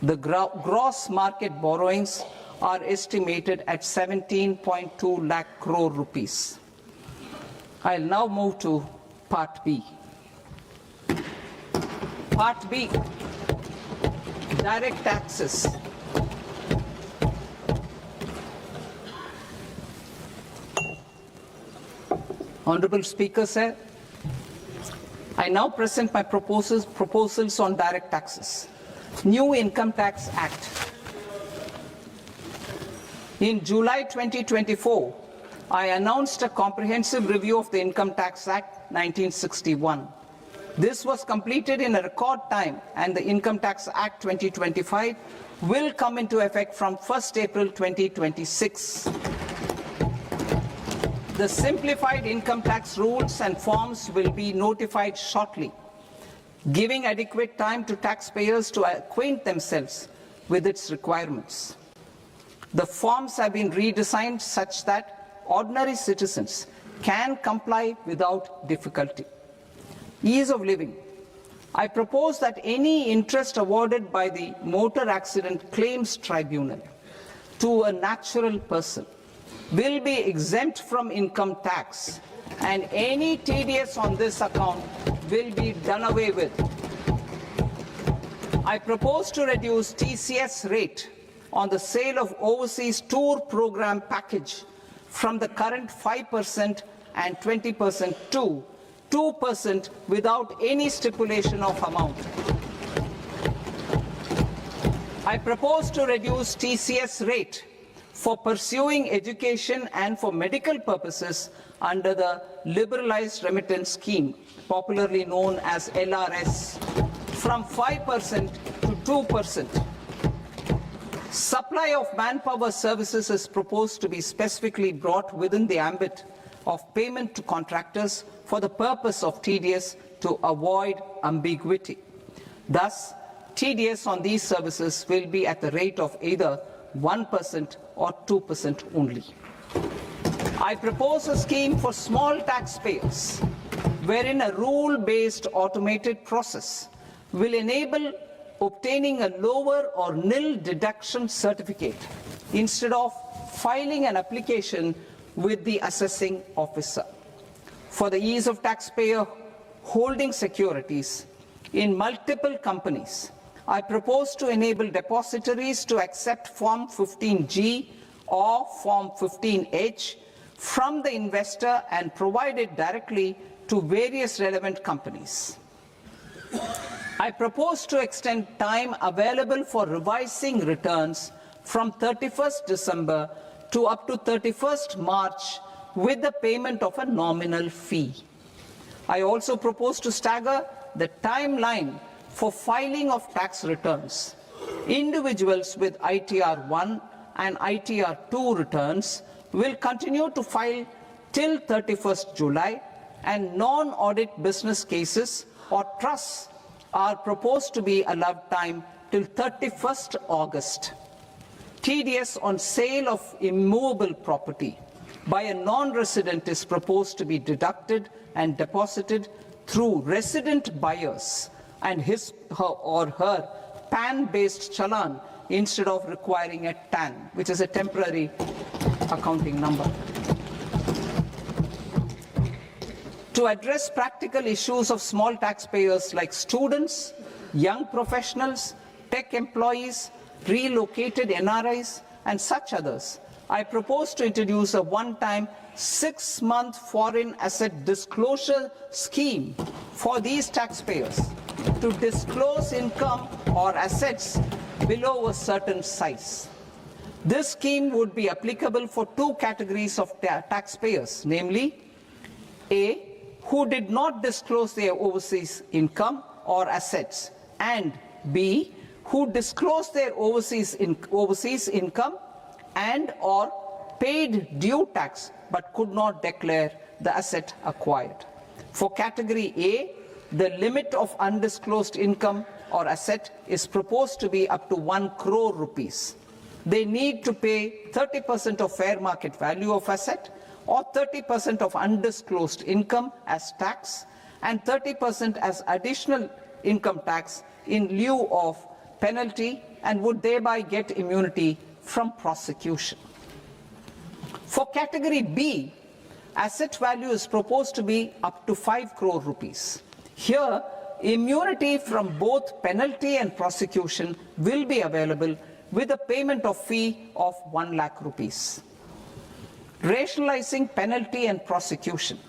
The gross market borrowings are estimated at 17.2 lakh crore rupees. I'll now move to Part B. Part B, direct taxes. Honorable Speaker, sir, I now present my proposals on direct taxes. New Income Tax Act. In July 2024, I announced a comprehensive review of the Income Tax Act 1961. This was completed in a record time, and the Income Tax Act 2025 will come into effect from 1st April 2026. The simplified income tax rules and forms will be notified shortly, giving adequate time to taxpayers to acquaint themselves with its requirements. The forms have been redesigned such that ordinary citizens can comply without difficulty. Ease of living. I propose that any interest awarded by the Motor Accident Claims Tribunal to a natural person will be exempt from income tax, and any TDS on this account will be done away with. I propose to reduce TCS rate on the sale of overseas tour program package from the current 5% and 20% to 2% without any stipulation of amount. I propose to reduce TCS rate for pursuing education and for medical purposes under the Liberalized Remittance Scheme, popularly known as LRS, from 5% to 2%. Supply of manpower services is proposed to be specifically brought within the ambit of payment to contractors for the purpose of TDS to avoid ambiguity. Thus, TDS on these services will be at the rate of either 1% or 2% only. I propose a scheme for small taxpayers, wherein a rule-based automated process will enable obtaining a lower or nil deduction certificate instead of filing an application with the assessing officer. For the ease of taxpayer holding securities in multiple companies, I propose to enable depositories to accept Form 15G or Form 15H from the investor and provide it directly to various relevant companies. I propose to extend time available for revising returns from 31st December to up to 31st March with the payment of a nominal fee. I also propose to stagger the timeline for filing of tax returns. Individuals with ITR 1 and ITR 2 returns will continue to file till 31st July, and non-audit business cases or trusts are proposed to be allowed time till 31st August. TDS on sale of immovable property by a non-resident is proposed to be deducted and deposited through resident buyers and his or her PAN-based challan instead of requiring a TAN, which is a temporary accounting number. To address practical issues of small taxpayers like students, young professionals, tech employees, relocated NRIs, and such others, I propose to introduce a one-time 6-month foreign asset disclosure scheme for these taxpayers to disclose income or assets below a certain size. This scheme would be applicable for two categories of taxpayers, namely A, who did not disclose their overseas income or assets, and B, who disclosed their overseas income and or paid due tax but could not declare the asset acquired. For category A, the limit of undisclosed income or asset is proposed to be up to 1 crore rupees. they need to pay 30% of fair market value of asset or 30% of undisclosed income as tax and 30% as additional income tax in lieu of penalty and would thereby get immunity from prosecution. For category B, asset value is proposed to be up to 5 crore rupees. Here, immunity from both penalty and prosecution will be available with a payment of fee of 1 lakh rupees. Rationalizing penalty and prosecution.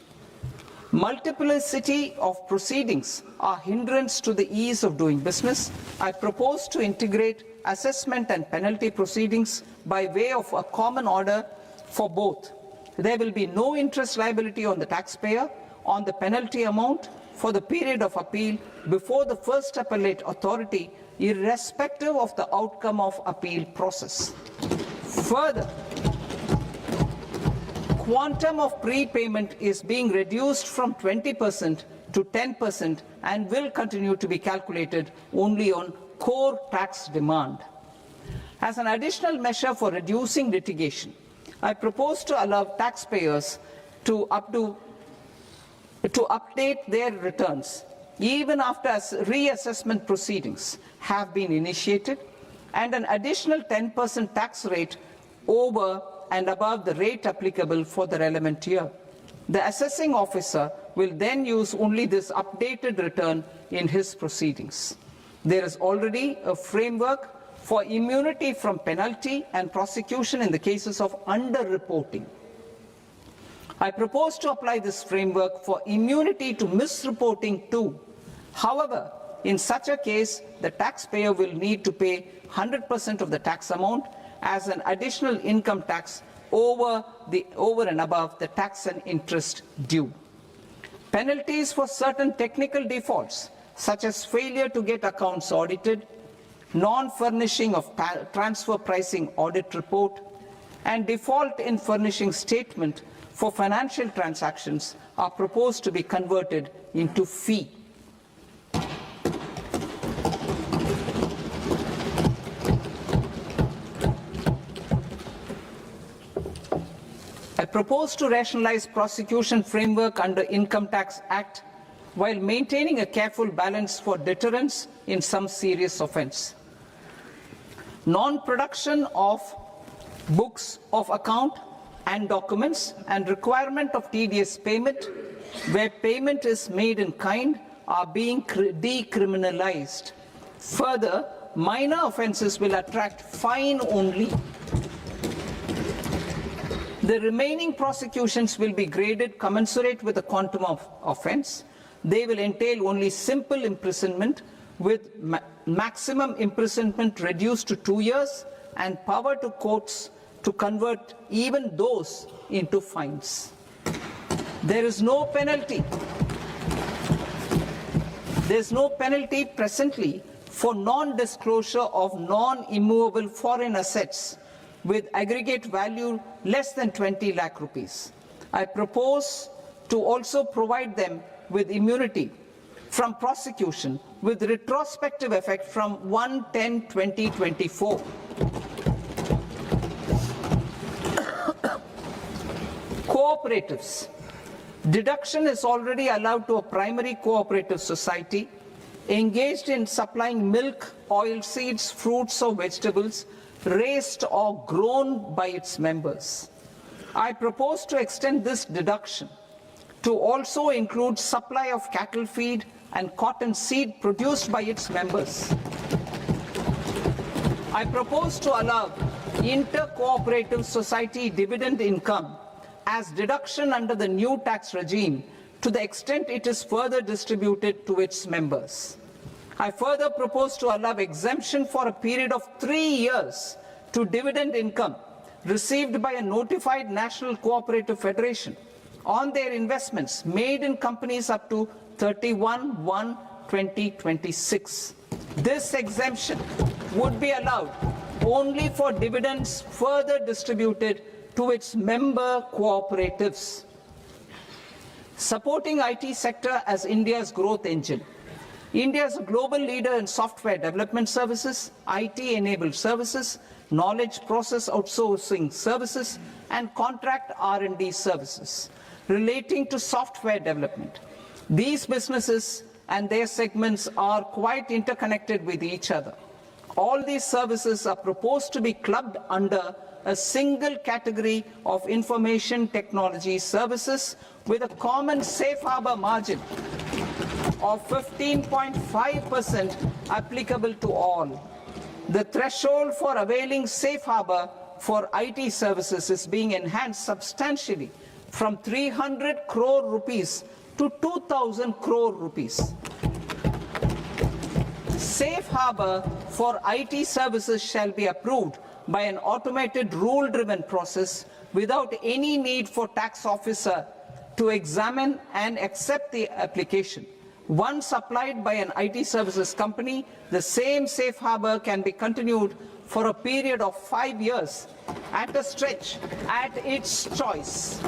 Multiplicity of proceedings are hindrance to the ease of doing business. I propose to integrate assessment and penalty proceedings by way of a common order for both. There will be no interest liability on the taxpayer on the penalty amount for the period of appeal before the first appellate authority, irrespective of the outcome of appeal process. Further, quantum of prepayment is being reduced from 20% to 10% and will continue to be calculated only on core tax demand. As an additional measure for reducing litigation, I propose to allow taxpayers to update their returns even after reassessment proceedings have been initiated, and an additional 10% tax rate over and above the rate applicable for the relevant year. The assessing officer will then use only this updated return in his proceedings. There is already a framework for immunity from penalty and prosecution in the cases of underreporting. I propose to apply this framework for immunity to misreporting too. However, in such a case, the taxpayer will need to pay 100% of the tax amount as an additional income tax over and above the tax and interest due. Penalties for certain technical defaults, such as failure to get accounts audited, non-furnishing of transfer pricing audit report, and default in furnishing statement for financial transactions are proposed to be converted into fee. I propose to rationalize prosecution framework under Income Tax Act while maintaining a careful balance for deterrence in some serious offence. Non-production of books of account and documents and requirement of TDS payment where payment is made in kind are being decriminalized. Further, minor offences will attract fine only. The remaining prosecutions will be graded commensurate with the quantum of offence. They will entail only simple imprisonment with maximum imprisonment reduced to 2 years and power to courts to convert even those into fines. There is no penalty. There is no penalty presently for non-disclosure of non-immovable foreign assets with aggregate value less than 20 lakh rupees. I propose to also provide them with immunity from prosecution with retrospective effect from 1/10/2024. Cooperatives. Deduction is already allowed to a primary cooperative society engaged in supplying milk, oilseeds, fruits or vegetables raised or grown by its members. I propose to extend this deduction to also include supply of cattle feed and cotton seed produced by its members. I propose to allow inter-cooperative society dividend income as deduction under the new tax regime to the extent it is further distributed to its members. I further propose to allow exemption for a period of 3 years to dividend income received by a notified national cooperative federation on their investments made in companies up to 31/1/2026. This exemption would be allowed only for dividends further distributed to its member cooperatives. Supporting IT sector as India's growth engine. India is a global leader in software development services, IT-enabled services, knowledge process outsourcing services, and contract R&D services relating to software development. These businesses and their segments are quite interconnected with each other. All these services are proposed to be clubbed under a single category of information technology services with a common safe harbor margin of 15.5% applicable to all. The threshold for availing safe harbor for IT services is being enhanced substantially from 300 crore rupees to 2,000 crore rupees. Safe harbor for IT services shall be approved by an automated rule-driven process without any need for tax officer to examine and accept the application. Once applied by an IT services company, the same safe harbor can be continued for a period of 5 years at a stretch at its choice.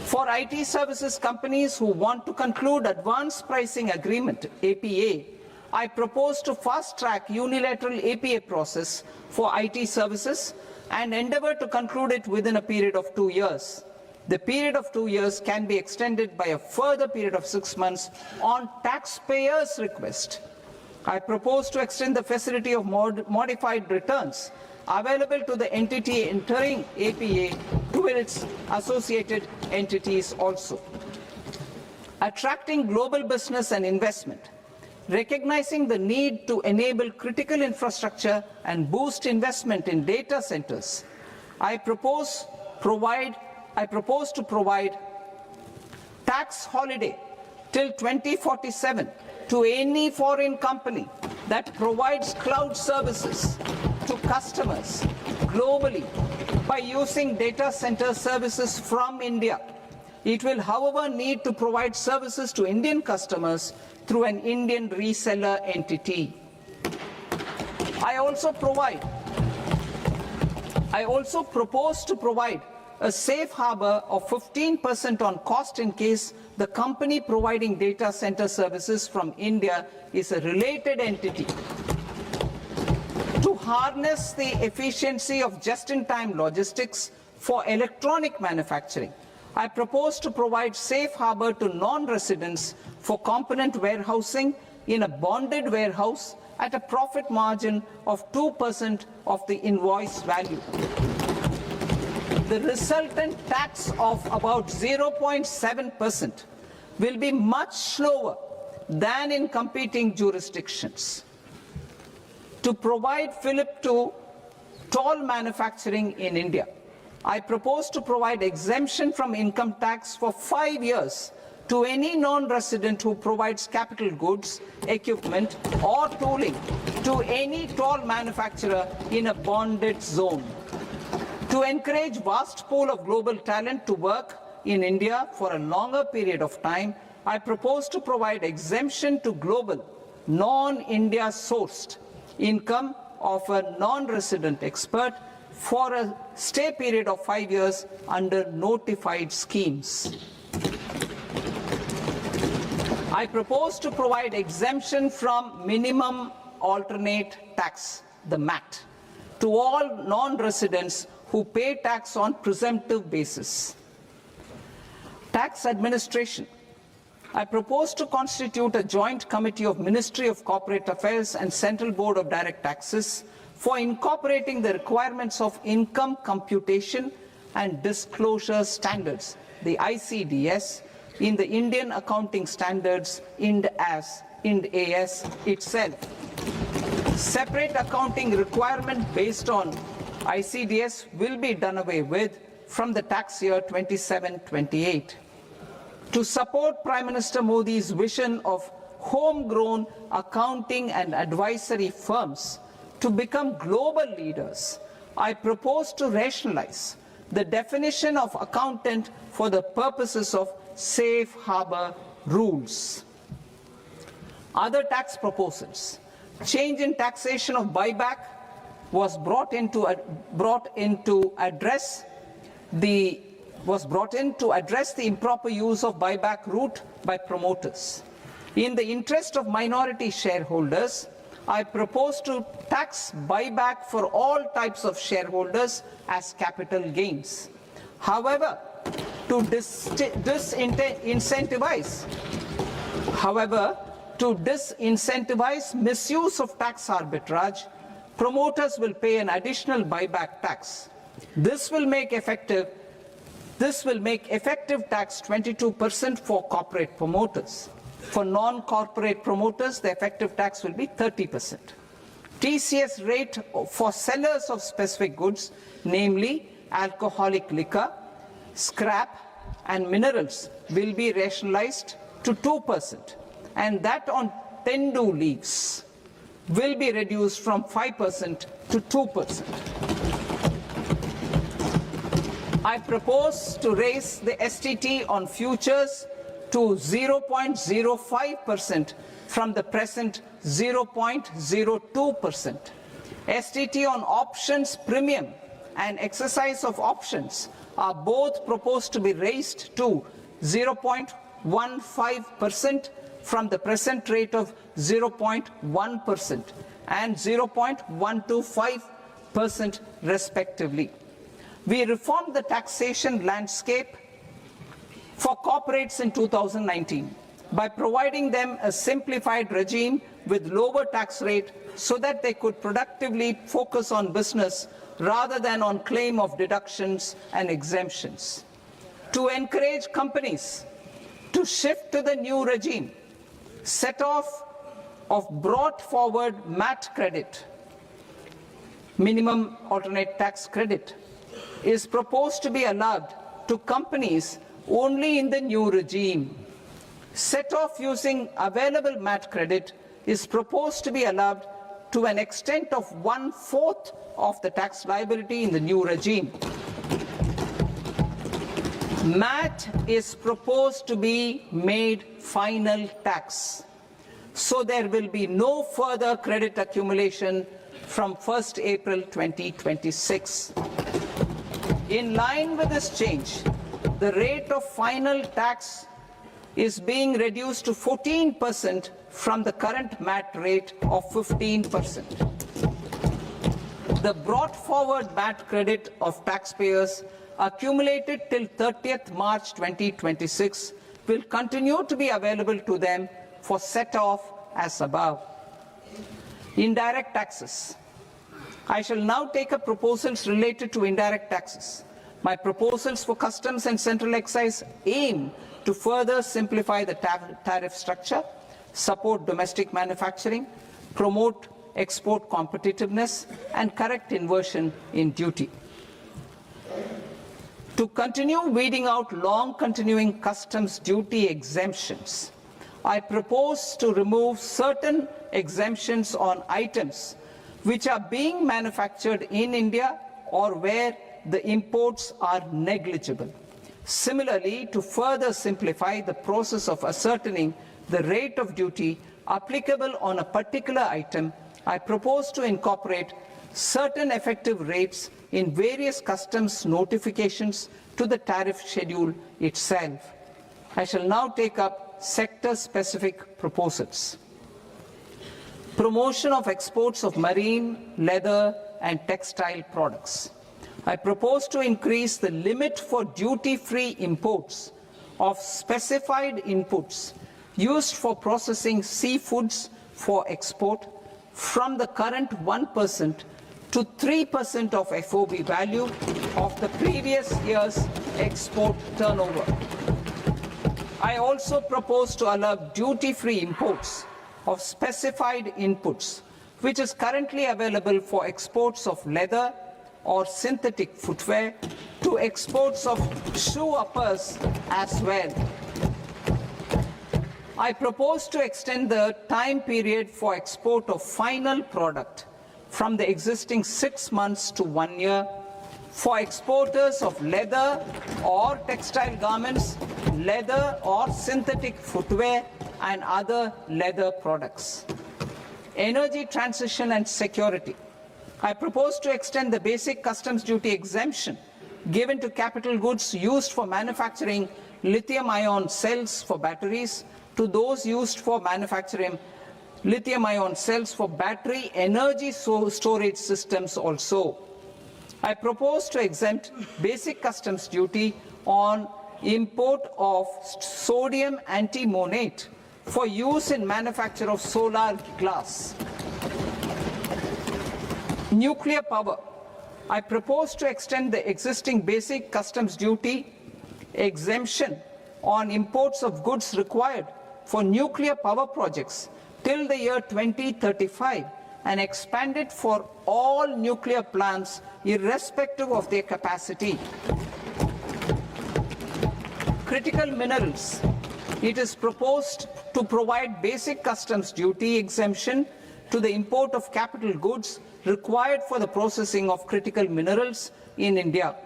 For IT services companies who want to conclude advanced pricing agreement, APA, I propose to fast-track unilateral APA process for IT services and endeavor to conclude it within a period of 2 years. The period of 2 years can be extended by a further period of 6 months on taxpayers' request. I propose to extend the facility of modified returns available to the entity entering APA to its associated entities also. Attracting global business and investment. Recognizing the need to enable critical infrastructure and boost investment in data centers, I propose to provide tax holiday till 2047 to any foreign company that provides cloud services to customers globally by using data center services from India. It will, however, need to provide services to Indian customers through an Indian reseller entity. I also propose to provide a safe harbor of 15% on cost in case the company providing data center services from India is a related entity. To harness the efficiency of just-in-time logistics for electronic manufacturing, I propose to provide safe harbor to non-residents for component warehousing in a bonded warehouse at a profit margin of 2% of the invoice value. The resultant tax of about 0.7% will be much lower than in competing jurisdictions. To provide fillip to toll manufacturing in India, I propose to provide exemption from income tax for 5 years to any non-resident who provides capital goods, equipment, or tooling to any toll manufacturer in a bonded zone. To encourage vast pool of global talent to work in India for a longer period of time, I propose to provide exemption to global, non-India sourced income of a non-resident expert for a stay period of 5 years under notified schemes. I propose to provide exemption from minimum alternate tax, the MAT, to all non-residents who pay tax on presumptive basis. Tax administration. I propose to constitute a joint committee of Ministry of Corporate Affairs and Central Board of Direct Taxes for incorporating the requirements of income computation and disclosure standards, the ICDS, in the Indian Accounting Standards, Ind AS itself. Separate accounting requirement based on ICDS will be done away with from the tax year 27-28. To support Prime Minister Modi's vision of homegrown accounting and advisory firms to become global leaders, I propose to rationalize the definition of accountant for the purposes of safe harbor rules. Other tax proposals. Change in taxation of buyback was brought in to address the improper use of buyback route by promoters. In the interest of minority shareholders, I propose to tax buyback for all types of shareholders as capital gains. However, to disincentivize misuse of tax arbitrage, promoters will pay an additional buyback tax. This will make effective tax 22% for corporate promoters. For non-corporate promoters, the effective tax will be 30%. TCS rate for sellers of specific goods, namely alcoholic liquor, scrap and minerals, will be rationalized to 2%, and that on tendu leaves will be reduced from 5% to 2%. I propose to raise the STT on futures to 0.05% from the present 0.02%. STT on options premium and exercise of options are both proposed to be raised to 0.15% from the present rate of 0.1% and 0.125% respectively. We reformed the taxation landscape for corporates in 2019 by providing them a simplified regime with lower tax rate so that they could productively focus on business rather than on claim of deductions and exemptions. To encourage companies to shift to the new regime, set off of brought forward MAT credit, minimum alternate tax credit, is proposed to be allowed to companies only in the new regime. Set off using available MAT credit is proposed to be allowed to an extent of 1/4 of the tax liability in the new regime. MAT is proposed to be made final tax, so there will be no further credit accumulation from 1st April 2026. In line with this change, the rate of final tax is being reduced to 14% from the current MAT rate of 15%. The brought forward MAT credit of taxpayers accumulated till 30th March 2026 will continue to be available to them for set-off as above. Indirect taxes. I shall now take up proposals related to indirect taxes. My proposals for customs and central excise aim to further simplify the tariff structure, support domestic manufacturing, promote export competitiveness, and correct inversion in duty. To continue weeding out long continuing customs duty exemptions, I propose to remove certain exemptions on items which are being manufactured in India or where the imports are negligible. Similarly, to further simplify the process of ascertaining the rate of duty applicable on a particular item, I propose to incorporate certain effective rates in various customs notifications to the tariff schedule itself. I shall now take up sector-specific proposals. Promotion of exports of marine, leather, and textile products. I propose to increase the limit for duty-free imports of specified inputs used for processing seafoods for export from the current 1% to 3% of FOB value of the previous year's export turnover. I also propose to allow duty-free imports of specified inputs, which is currently available for exports of leather or synthetic footwear, to exports of shoe uppers as well. I propose to extend the time period for export of final product from the existing 6 months to 1 year for exporters of leather or textile garments, leather or synthetic footwear, and other leather products. Energy transition and security. I propose to extend the basic customs duty exemption given to capital goods used for manufacturing lithium-ion cells for batteries to those used for manufacturing lithium-ion cells for battery energy storage systems also. I propose to exempt basic customs duty on import of sodium antimonate for use in manufacture of solar glass. Nuclear power. I propose to extend the existing basic customs duty exemption on imports of goods required for nuclear power projects till the year 2035 and expand it for all nuclear plants irrespective of their capacity. Critical minerals. It is proposed to provide basic customs duty exemption to the import of capital goods required for the processing of critical minerals in India.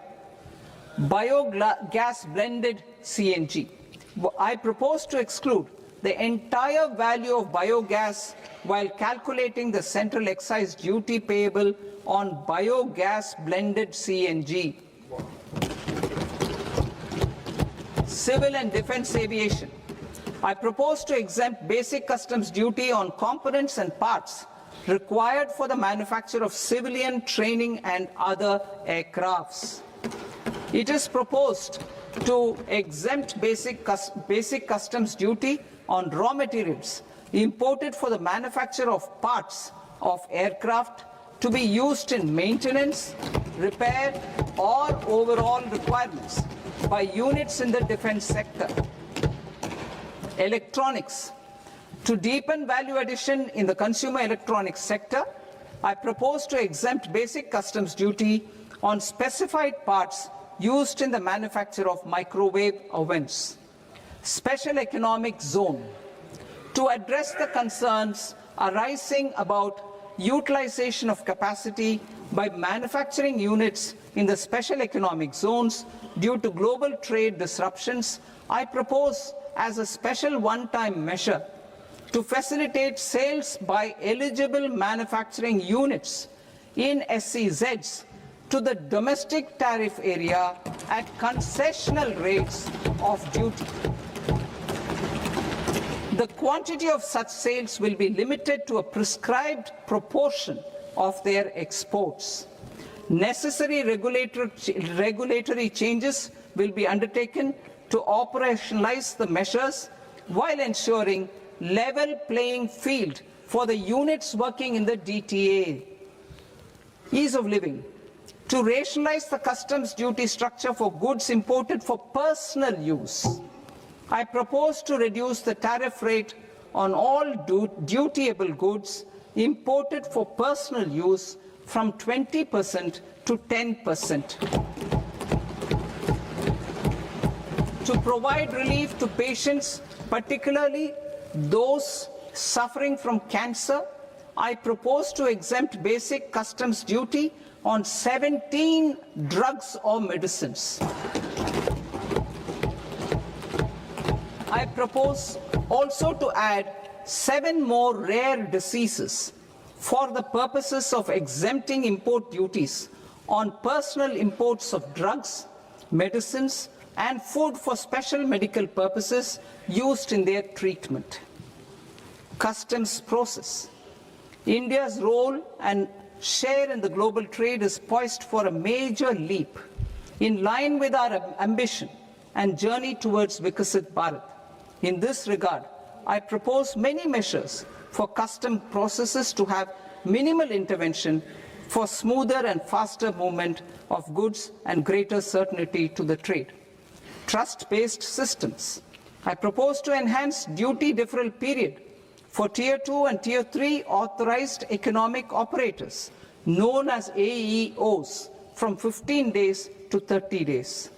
Biogas blended CNG. I propose to exclude the entire value of biogas while calculating the central excise duty payable on biogas blended CNG. Civil and defense aviation. I propose to exempt basic customs duty on components and parts required for the manufacture of civilian training and other aircrafts. It is proposed to exempt basic customs duty on raw materials imported for the manufacture of parts of aircraft to be used in maintenance, repair, or overall requirements by units in the defense sector. Electronics. To deepen value addition in the consumer electronics sector, I propose to exempt basic customs duty on specified parts used in the manufacture of microwave ovens. Special economic zone. To address the concerns arising about utilization of capacity by manufacturing units in the special economic zones due to global trade disruptions, I propose as a special one-time measure to facilitate sales by eligible manufacturing units in SEZs to the domestic tariff area at concessional rates of duty. The quantity of such sales will be limited to a prescribed proportion of their exports. Necessary regulatory changes will be undertaken to operationalize the measures while ensuring level playing field for the units working in the DTA. Ease of living. To rationalize the customs duty structure for goods imported for personal use, I propose to reduce the tariff rate on all dutiable goods imported for personal use from 20% to 10%. To provide relief to patients, particularly those suffering from cancer, I propose to exempt basic customs duty on 17 drugs or medicines. I propose also to add 7 more rare diseases for the purposes of exempting import duties on personal imports of drugs, medicines, and food for special medical purposes used in their treatment. Customs process. India's role and share in the global trade is poised for a major leap in line with our ambition and journey towards Vikasit Bharat. In this regard, I propose many measures for custom processes to have minimal intervention for smoother and faster movement of goods and greater certainty to the trade. Trust-based systems. I propose to enhance duty deferral period for Tier 2 and Tier 3 authorized economic operators, known as AEOs, from 15 days to 30 days.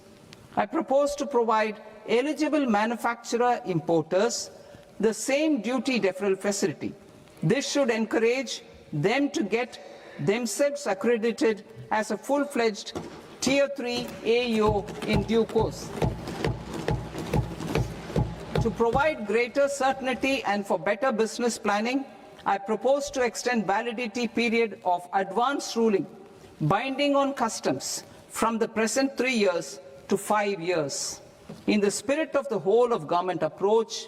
I propose to provide eligible manufacturer importers the same duty deferral facility. This should encourage them to get themselves accredited as a full-fledged Tier 3 AEO in due course. To provide greater certainty and for better business planning, I propose to extend validity period of advance ruling binding on customs from the present 3 years to 5 years. In the spirit of the whole of government approach,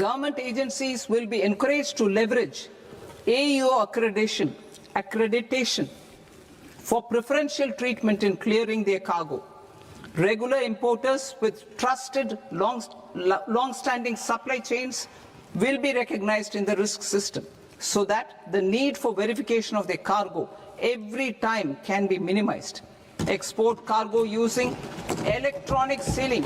Government agencies will be encouraged to leverage AEO accreditation for preferential treatment in clearing their cargo. Regular importers with trusted long-standing supply chains will be recognized in the risk system so that the need for verification of their cargo every time can be minimized. Export cargo using electronic sealing.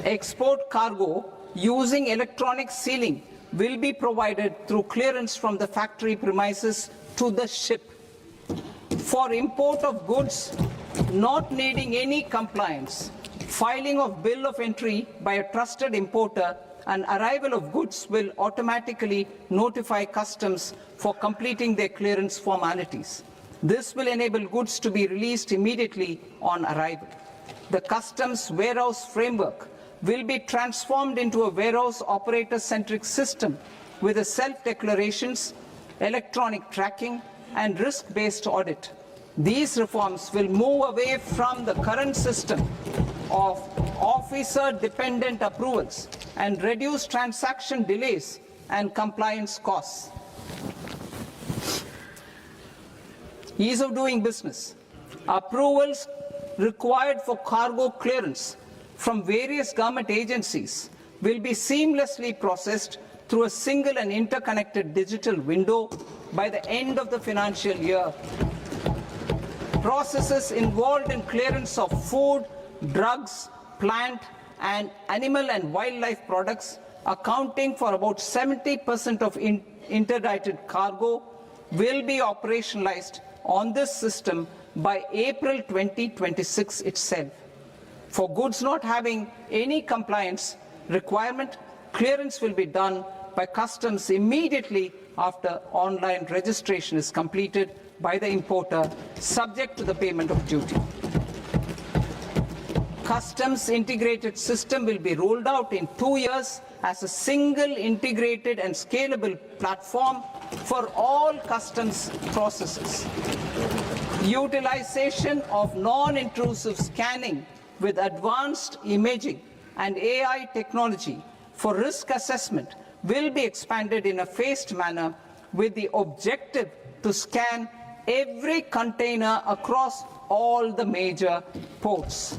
Export cargo using electronic sealing will be provided through clearance from the factory premises to the ship. For import of goods not needing any compliance, filing of bill of entry by a trusted importer and arrival of goods will automatically notify customs for completing their clearance formalities. This will enable goods to be released immediately on arrival. The customs warehouse framework will be transformed into a warehouse operator-centric system with a self-declarations, electronic tracking, and risk-based audit. These reforms will move away from the current system of officer-dependent approvals and reduce transaction delays and compliance costs. Ease of doing business. Approvals required for cargo clearance from various government agencies will be seamlessly processed through a single and interconnected digital window by the end of the financial year. Processes involved in clearance of food, drugs, plant, and animal and wildlife products, accounting for about 70% of interdicted cargo, will be operationalized on this system by April 2026 itself. For goods not having any compliance requirement, clearance will be done by customs immediately after online registration is completed by the importer, subject to the payment of duty. Customs integrated system will be rolled out in 2 years as a single integrated and scalable platform for all customs processes. Utilization of non-intrusive scanning with advanced imaging and AI technology for risk assessment will be expanded in a phased manner with the objective to scan every container across all the major ports.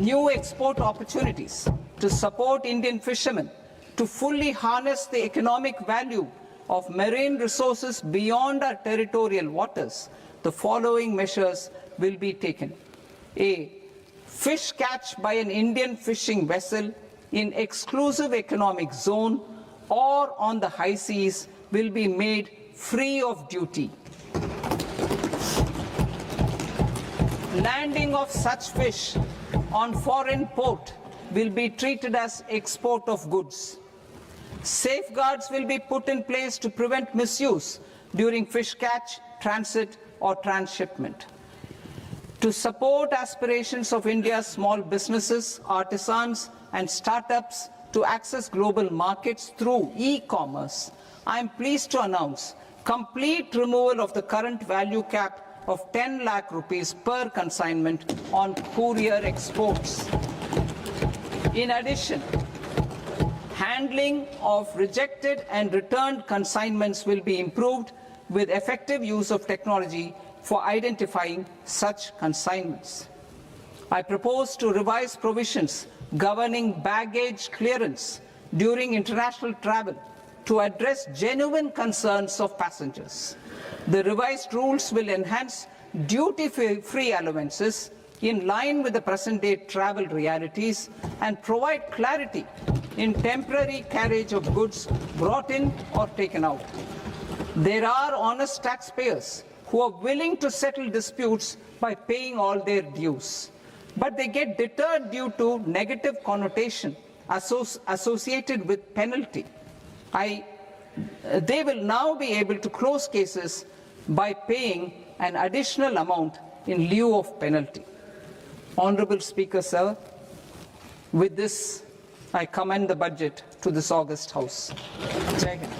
New export opportunities to support Indian fishermen to fully harness the economic value of marine resources beyond our territorial waters. The following measures will be taken. A. Fish catch by an Indian fishing vessel in exclusive economic zone or on the high seas will be made free of duty. Landing of such fish on foreign port will be treated as export of goods. Safeguards will be put in place to prevent misuse during fish catch, transit, or transshipment. To support aspirations of India's small businesses, artisans, and startups to access global markets through e-commerce, I am pleased to announce complete removal of the current value cap of 10 lakh rupees per consignment on courier exports. In addition, handling of rejected and returned consignments will be improved with effective use of technology for identifying such consignments. I propose to revise provisions governing baggage clearance during international travel to address genuine concerns of passengers. The revised rules will enhance duty-free allowances in line with the present-day travel realities and provide clarity in temporary carriage of goods brought in or taken out. There are honest taxpayers who are willing to settle disputes by paying all their dues, but they get deterred due to negative connotation associated with penalty. They will now be able to close cases by paying an additional amount in lieu of penalty. Honorable Speaker, sir, with this, I commend the budget to this august House. Jai Hind.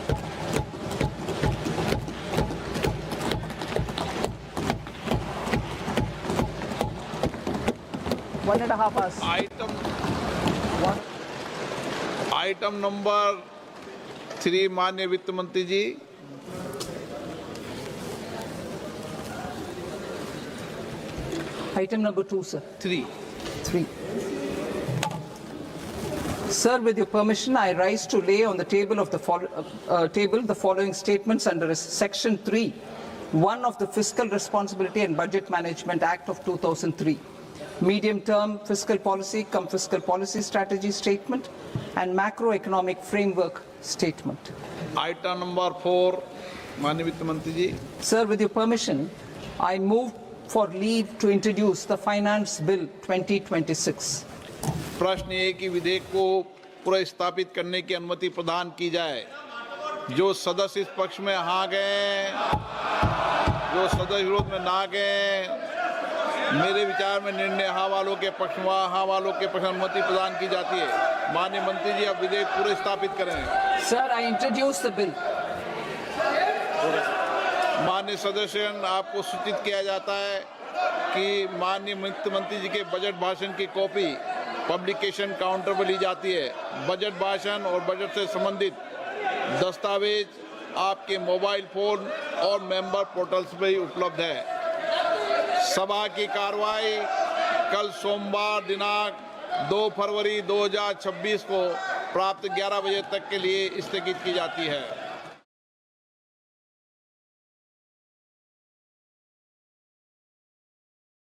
1.5 hours. Item number 3 माननीय वित्त मंत्री जी। Item number 2, sir. 3। 3. Sir, with your permission, I rise to lay on the table of the following statements under Section 3, 1 of the Fiscal Responsibility and Budget Management Act of 2003, medium-term fiscal policy cum fiscal policy strategy statement, and macroeconomic framework statement. Item number 4 माननीय वित्त मंत्री जी। Sir, with your permission, I move for leave to introduce the Finance Bill 2026. प्रश्न ये कि विधेयक को पुनर्स्थापित करने की अनुमति प्रदान की जाए। जो सदस्य इस पक्ष में हाँ गए, जो सदस्य विरोध में ना गए, मेरे विचार में निर्णय हाँ वालों के पक्ष में, हाँ वालों के पक्ष में अनुमति प्रदान की जाती है। माननीय मंत्री जी, अब विधेयक पुनर्स्थापित करें। Sir, I introduce the bill. माननीय सदस्य, आपको सूचित किया जाता है कि माननीय वित्त मंत्री जी के बजट भाषण की कॉपी पब्लिकेशन काउंटर पर ली जाती है। बजट भाषण और बजट से संबंधित दस्तावेज आपके मोबाइल फोन और मेंबर पोर्टल्स पर ही उपलब्ध है। सभा की कार्रवाई कल सोमवार दिनांक 2 फरवरी 2026 को प्राप्त 11 बजे तक के लिए स्थगित की जाती है।